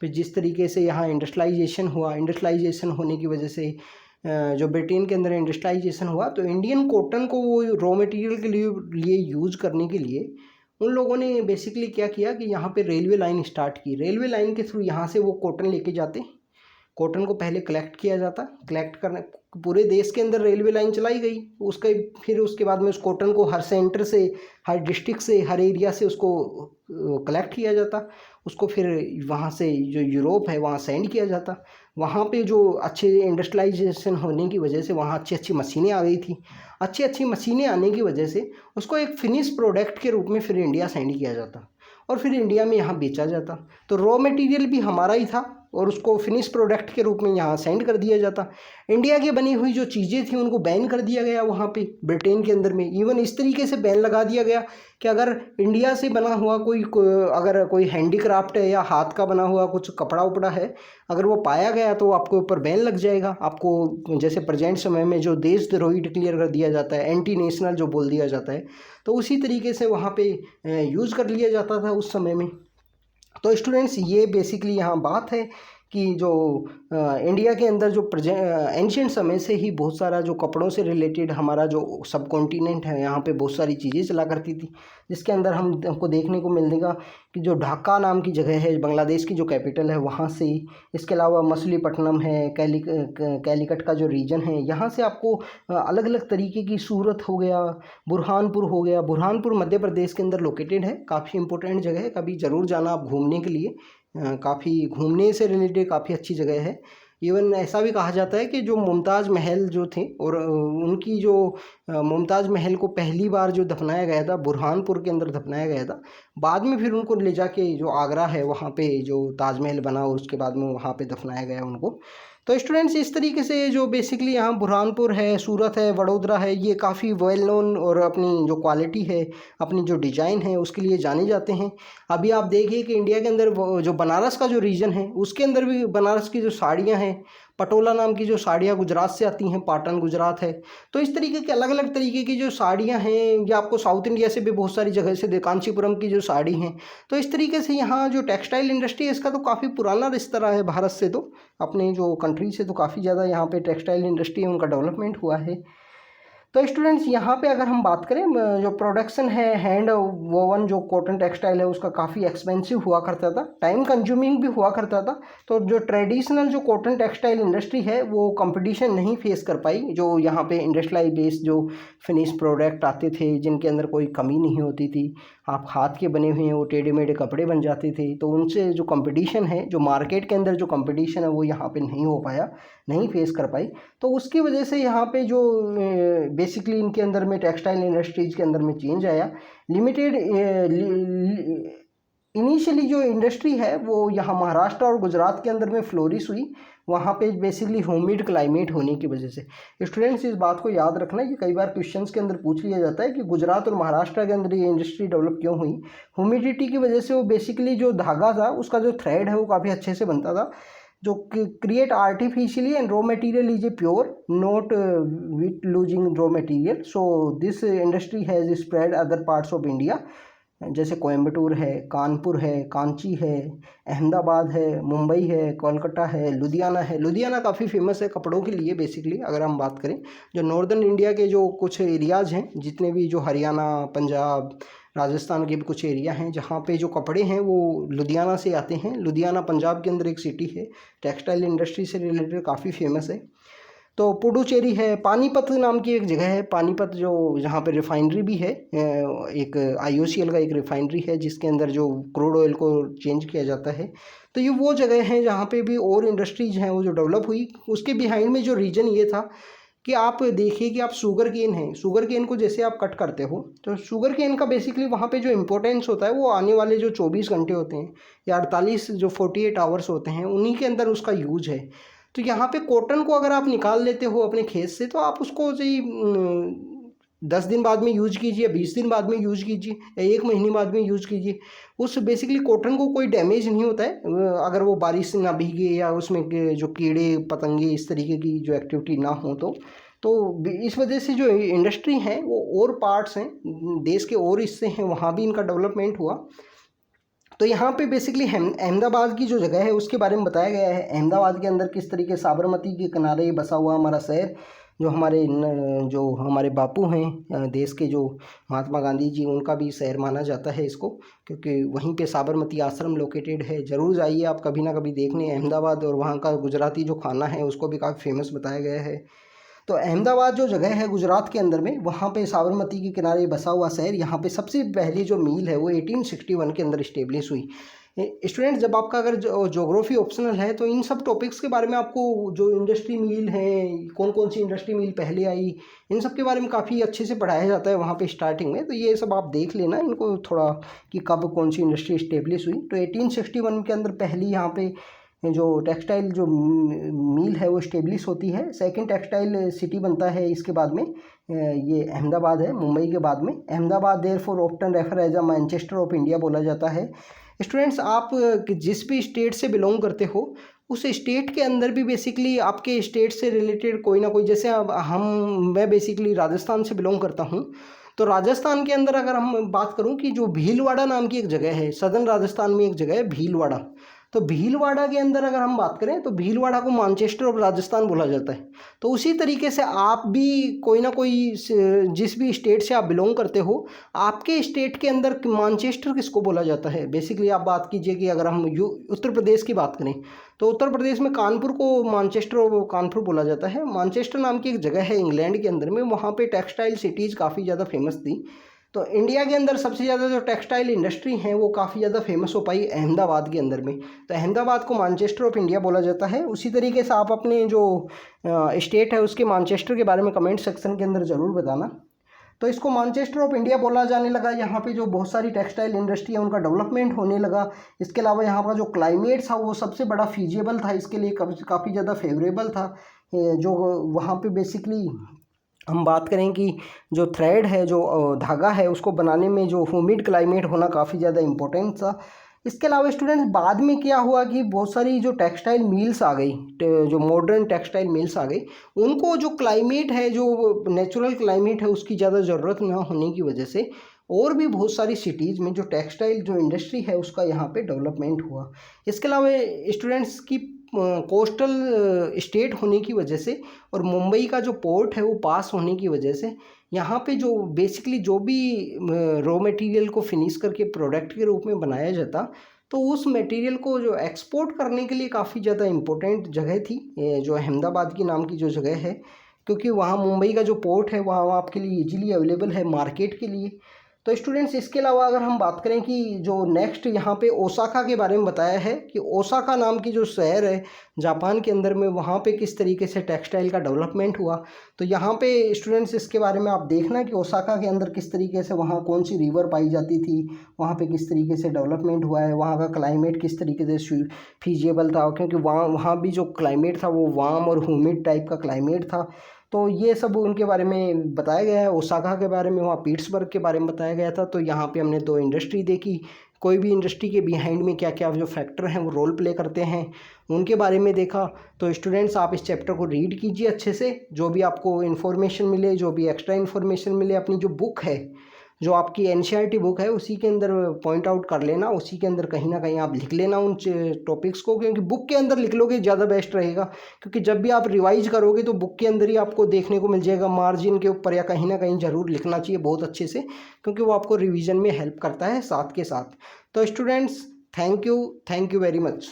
फिर जिस तरीके से यहाँ इंडस्ट्रियलाइजेशन हुआ, इंडस्ट्रियलाइजेशन होने की वजह से जो ब्रिटेन के अंदर इंडस्ट्रियलाइजेशन हुआ, तो इंडियन कॉटन को वो रॉ मटेरियल के लिए यूज़ करने के लिए उन लोगों ने बेसिकली क्या किया कि यहाँ पे रेलवे लाइन स्टार्ट की। रेलवे लाइन के थ्रू यहाँ से वो कॉटन लेके जाते। कॉटन को पहले कलेक्ट किया जाता, कलेक्ट करने पूरे देश के अंदर रेलवे लाइन चलाई गई। फिर उसके बाद में उस कॉटन को हर सेंटर से, हर डिस्ट्रिक्ट से, हर एरिया से उसको कलेक्ट किया जाता। उसको फिर वहाँ से जो यूरोप है वहाँ सेंड किया जाता। वहाँ पे जो अच्छे इंडस्ट्रियलाइजेशन होने की वजह से वहाँ अच्छी अच्छी मशीनें आ गई थी। अच्छी अच्छी मशीनें आने की वजह से उसको एक फिनिश प्रोडक्ट के रूप में फिर इंडिया सेंड किया जाता और फिर इंडिया में यहाँ बेचा जाता। तो रॉ मटेरियल भी हमारा ही था और उसको फिनिश प्रोडक्ट के रूप में यहाँ सेंड कर दिया जाता। इंडिया की बनी हुई जो चीज़ें थी उनको बैन कर दिया गया वहाँ पे ब्रिटेन के अंदर में। इवन इस तरीके से बैन लगा दिया गया कि अगर इंडिया से बना हुआ अगर कोई हैंडीक्राफ्ट है या हाथ का बना हुआ कुछ कपड़ा उपड़ा है, अगर वो पाया गया तो आपके ऊपर बैन लग जाएगा। आपको जैसे प्रेजेंट समय में जो देशद्रोही डिक्लेयर कर दिया जाता है, एंटी नेशनल जो बोल दिया जाता है, तो उसी तरीके से वहाँ पे यूज़ कर लिया जाता था उस समय में। तो स्टूडेंट्स ये बेसिकली यहाँ बात है कि जो इंडिया के अंदर जो एंशिएंट समय से ही बहुत सारा जो कपड़ों से रिलेटेड हमारा जो सब कॉन्टिनेंट है यहाँ पे बहुत सारी चीज़ें चला करती थी, जिसके अंदर हमको देखने को मिलेगा कि जो ढाका नाम की जगह है, बांग्लादेश की जो कैपिटल है, वहाँ से। इसके अलावा मछलीपट्टनम है, कैलिकट का जो रीजन है, यहाँ से आपको अलग अलग तरीके की, सूरत हो गया, बुरहानपुर हो गया। बुरहानपुर मध्य प्रदेश के अंदर लोकेटेड है, काफ़ी इंपॉर्टेंट जगह है, कभी ज़रूर जाना आप घूमने के लिए। काफ़ी घूमने से रिलेटेड काफ़ी अच्छी जगह है। इवन ऐसा भी कहा जाता है कि जो मुमताज़ महल जो थे और उनकी जो मुमताज़ महल को पहली बार जो दफनाया गया था बुरहानपुर के अंदर दफनाया गया था। बाद में फिर उनको ले जाके जो आगरा है वहाँ पे जो ताजमहल बना और उसके बाद में वहाँ पे दफनाया गया उनको। तो स्टूडेंट्स इस तरीके से जो बेसिकली यहाँ बुरहानपुर है, सूरत है, वडोदरा है, ये काफ़ी वेल नोन और अपनी जो क्वालिटी है, अपनी जो डिज़ाइन है उसके लिए जाने जाते हैं। अभी आप देखिए कि इंडिया के अंदर जो बनारस का जो रीजन है उसके अंदर भी बनारस की जो साड़ियाँ हैं पटोला नाम की जो साड़ियाँ गुजरात से आती हैं, पाटन गुजरात है। तो इस तरीके के अलग अलग तरीके की जो साड़ियाँ हैं, ये आपको साउथ इंडिया से भी बहुत सारी जगह से कांचीपुरम की जो साड़ी हैं। तो इस तरीके से यहाँ जो टेक्सटाइल इंडस्ट्री है इसका तो काफ़ी पुराना रिश्ता रहा है भारत से, तो अपने जो कंट्री से तो काफ़ी ज़्यादा यहाँ पे टेक्सटाइल इंडस्ट्री है उनका डेवलपमेंट हुआ है। तो स्टूडेंट्स यहाँ पे अगर हम बात करें जो प्रोडक्शन है हैंड वोवन जो कॉटन टेक्सटाइल है उसका काफ़ी एक्सपेंसिव हुआ करता था, टाइम कंज्यूमिंग भी हुआ करता था। तो जो ट्रेडिशनल जो कॉटन टेक्सटाइल इंडस्ट्री है वो कंपटीशन नहीं फेस कर पाई। जो यहाँ पे इंडस्ट्रियल बेस्ड जो फिनिश प्रोडक्ट आते थे जिनके अंदर कोई कमी नहीं होती थी, आप हाथ के बने हुए हैं वो टेढ़े मेढ़े कपड़े बन जाते थे, तो उनसे जो कंपटीशन है, जो मार्केट के अंदर जो कंपटीशन है वो यहाँ पे नहीं हो पाया, नहीं फेस कर पाई। तो उसकी वजह से यहाँ पे जो बेसिकली इनके अंदर में टेक्सटाइल इंडस्ट्रीज के अंदर में चेंज आया। लिमिटेड इनिशियली जो इंडस्ट्री है वो यहाँ महाराष्ट्र और गुजरात के अंदर में फ्लोरिश हुई, वहाँ पे बेसिकली ह्यूमिड क्लाइमेट होने की वजह से। स्टूडेंट्स इस बात को याद रखना, ये कई बार क्वेश्चंस के अंदर पूछ लिया जाता है कि गुजरात और महाराष्ट्र के अंदर ये इंडस्ट्री डेवलप क्यों हुई। ह्यूमिडिटी की वजह से वो बेसिकली जो धागा था उसका जो थ्रेड है वो काफ़ी अच्छे से बनता था, जो create artificially and raw material is a pure not with losing raw material. So this industry has spread other parts of India, जैसे कोयम्बटूर है, कानपुर है, कांची है, अहमदाबाद है, मुंबई है, कोलकाता है, लुधियाना है। लुधियाना काफ़ी फेमस है कपड़ों के लिए बेसिकली। अगर हम बात करें जो नॉर्दर्न इंडिया के जो कुछ एरियाज़ हैं, जितने भी जो हरियाणा, पंजाब, राजस्थान के भी कुछ एरिया हैं जहाँ पे जो कपड़े हैं वो लुधियाना से आते हैं। लुधियाना पंजाब के अंदर एक सिटी है, टेक्सटाइल इंडस्ट्री से रिलेटेड काफ़ी फेमस है। तो पुडुचेरी है, पानीपत नाम की एक जगह है, पानीपत जो जहाँ पे रिफाइनरी भी है, एक IOCL का एक रिफाइनरी है जिसके अंदर जो क्रूड ऑयल को चेंज किया जाता है। तो ये वो जगह है जहाँ पे भी और इंडस्ट्रीज हैं वो जो डेवलप हुई। उसके बिहाइंड में जो रीजन ये था कि आप देखिए कि आप शुगर केन है, शुगर केन को जैसे आप कट करते हो तो शुगर केन का बेसिकली वहाँ पे जो इम्पोर्टेंस होता है वो आने वाले जो 24 घंटे होते हैं या 48 जो 48 आवर्स होते हैं उन्हीं के अंदर उसका यूज है। तो यहाँ पे कॉटन को अगर आप निकाल लेते हो अपने खेत से तो आप उसको जी 10 दिन बाद में यूज कीजिए, 20 दिन बाद में यूज कीजिए या 1 महीने बाद में यूज कीजिए, उस बेसिकली कॉटन को कोई डैमेज नहीं होता है अगर वो बारिश से ना भीगे या उसमें जो कीड़े पतंगे इस तरीके की जो एक्टिविटी ना हो। तो इस वजह से जो इंडस्ट्री है वो और पार्ट्स हैं देश के और हिस्से हैं वहाँ भी इनका डेवलपमेंट हुआ। तो यहाँ पे बेसिकली अहमदाबाद की जो जगह है उसके बारे में बताया गया है। अहमदाबाद के अंदर किस तरीके साबरमती के किनारे बसा हुआ हमारा शहर, जो हमारे बापू हैं देश के, जो महात्मा गांधी जी, उनका भी शहर माना जाता है इसको, क्योंकि वहीं पे साबरमती आश्रम लोकेटेड है। ज़रूर जाइए आप कभी ना कभी देखने अहमदाबाद, और वहाँ का गुजराती जो खाना है उसको भी काफ़ी फेमस बताया गया है। तो अहमदाबाद जो जगह है गुजरात के अंदर में, वहाँ पे साबरमती के किनारे बसा हुआ शहर, यहाँ पे सबसे पहली जो मील है वो 1861 के अंदर इस्टेब्लिश हुई। स्टूडेंट्स जब आपका अगर ज्योग्राफी ऑप्शनल है तो इन सब टॉपिक्स के बारे में आपको जो इंडस्ट्री मील है, कौन कौन सी इंडस्ट्री मील पहले आई, इन सब के बारे में काफ़ी अच्छे से पढ़ाया जाता है वहाँ पे स्टार्टिंग में। तो ये सब आप देख लेना इनको थोड़ा कि कब कौन सी इंडस्ट्री इस्टेब्लिश हुई। तो 1861 के अंदर पहली यहाँ पे जो टेक्सटाइल जो मील है वो इस्टेब्लिश होती है। सेकंड टेक्सटाइल सिटी बनता है इसके बाद में ये अहमदाबाद है, मुंबई के बाद में। Ahmedabad therefore often refer as a Manchester of India बोला जाता है। स्टूडेंट्स आप जिस भी स्टेट से बिलोंग करते हो उस स्टेट के अंदर भी बेसिकली आपके स्टेट से रिलेटेड कोई ना कोई, जैसे अब मैं बेसिकली राजस्थान से बिलोंग करता हूँ, तो राजस्थान के अंदर अगर हम बात करूँ कि जो भीलवाड़ा नाम की एक जगह है, सदर्न राजस्थान में एक जगह है भीलवाड़ा, तो भीलवाड़ा के अंदर अगर हम बात करें तो भीलवाड़ा को मानचेस्टर ऑफ राजस्थान बोला जाता है। तो उसी तरीके से आप भी कोई ना कोई जिस भी स्टेट से आप बिलोंग करते हो, आपके स्टेट के अंदर मानचेस्टर किसको बोला जाता है। बेसिकली आप बात कीजिए कि अगर हम उत्तर प्रदेश की बात करें तो उत्तर प्रदेश में कानपुर को मानचेस्टर ऑफ कानपुर बोला जाता है। मानचेस्टर नाम की एक जगह है इंग्लैंड के अंदर में, वहाँ पे टेक्सटाइल सिटीज़ काफ़ी ज़्यादा फेमस थी। तो इंडिया के अंदर सबसे ज़्यादा जो टेक्सटाइल इंडस्ट्री है वो काफ़ी ज़्यादा फेमस हो पाई अहमदाबाद के अंदर में। तो अहमदाबाद को मानचेस्टर ऑफ इंडिया बोला जाता है। उसी तरीके से आप अपने जो स्टेट है उसके मानचेस्टर के बारे में कमेंट सेक्शन के अंदर ज़रूर बताना। तो इसको मानचेस्टर ऑफ इंडिया बोला जाने लगा। यहाँ पे जो बहुत सारी टेक्सटाइल इंडस्ट्री है उनका डेवलपमेंट होने लगा। इसके अलावा यहाँ का जो क्लाइमेट था वो सबसे बड़ा फीजिबल था, इसके लिए काफ़ी ज़्यादा फेवरेबल था। जो वहाँ पे बेसिकली हम बात करें कि जो थ्रेड है, जो धागा है, उसको बनाने में जो ह्यूमिड क्लाइमेट होना काफ़ी ज़्यादा इम्पोर्टेंट था। इसके अलावा स्टूडेंट्स बाद में क्या हुआ कि बहुत सारी जो टेक्सटाइल मिल्स आ गई, जो मॉडर्न टेक्सटाइल मिल्स आ गई, उनको जो क्लाइमेट है, जो नेचुरल क्लाइमेट है, उसकी ज़्यादा ज़रूरत ना होने की वजह से और भी बहुत सारी सिटीज़ में जो टेक्सटाइल जो इंडस्ट्री है उसका यहाँ पे डेवलपमेंट हुआ। इसके अलावा स्टूडेंट्स की कोस्टल स्टेट होने की वजह से और मुंबई का जो पोर्ट है वो पास होने की वजह से यहाँ पे जो बेसिकली जो भी रॉ मटेरियल को फिनिश करके प्रोडक्ट के रूप में बनाया जाता, तो उस मटेरियल को जो एक्सपोर्ट करने के लिए काफ़ी ज़्यादा इम्पोर्टेंट जगह थी, जो अहमदाबाद की नाम की जो जगह है, क्योंकि वहाँ मुंबई का जो पोर्ट है वहाँ आपके लिए इजीली अवेलेबल है मार्केट के लिए। तो स्टूडेंट्स इसके अलावा अगर हम बात करें कि जो नेक्स्ट यहाँ पे ओसाका के बारे में बताया है कि ओसाका नाम की जो शहर है जापान के अंदर में, वहाँ पे किस तरीके से टेक्सटाइल का डेवलपमेंट हुआ। तो यहाँ पे स्टूडेंट्स इसके बारे में आप देखना कि ओसाका के अंदर किस तरीके से वहाँ कौन सी रिवर पाई जाती थी, वहाँ पे किस तरीके से डेवलपमेंट हुआ है, वहाँ का क्लाइमेट किस तरीके से फीजिएबल था, क्योंकि वहाँ भी जो क्लाइमेट था वो वार्म और ह्यूमिड टाइप का क्लाइमेट था। तो ये सब उनके बारे में बताया गया है। ओसाका के बारे में, वहाँ पीट्सबर्ग के बारे में बताया गया था। तो यहाँ पे हमने दो इंडस्ट्री देखी, कोई भी इंडस्ट्री के बिहाइंड में क्या क्या जो फैक्टर हैं वो रोल प्ले करते हैं उनके बारे में देखा। तो स्टूडेंट्स आप इस चैप्टर को रीड कीजिए अच्छे से, जो भी आपको इन्फॉर्मेशन मिले, जो भी एक्स्ट्रा इन्फॉर्मेशन मिले, अपनी जो बुक है, जो आपकी एनसीईआरटी बुक है, उसी के अंदर पॉइंट आउट कर लेना, उसी के अंदर कहीं ना कहीं आप लिख लेना उन टॉपिक्स को, क्योंकि बुक के अंदर लिख लोगे ज़्यादा बेस्ट रहेगा। क्योंकि जब भी आप रिवाइज करोगे तो बुक के अंदर ही आपको देखने को मिल जाएगा, मार्जिन के ऊपर या कहीं ना कहीं ज़रूर लिखना चाहिए बहुत अच्छे से, क्योंकि वो आपको रिविज़न में हेल्प करता है साथ के साथ। तो students thank you very much.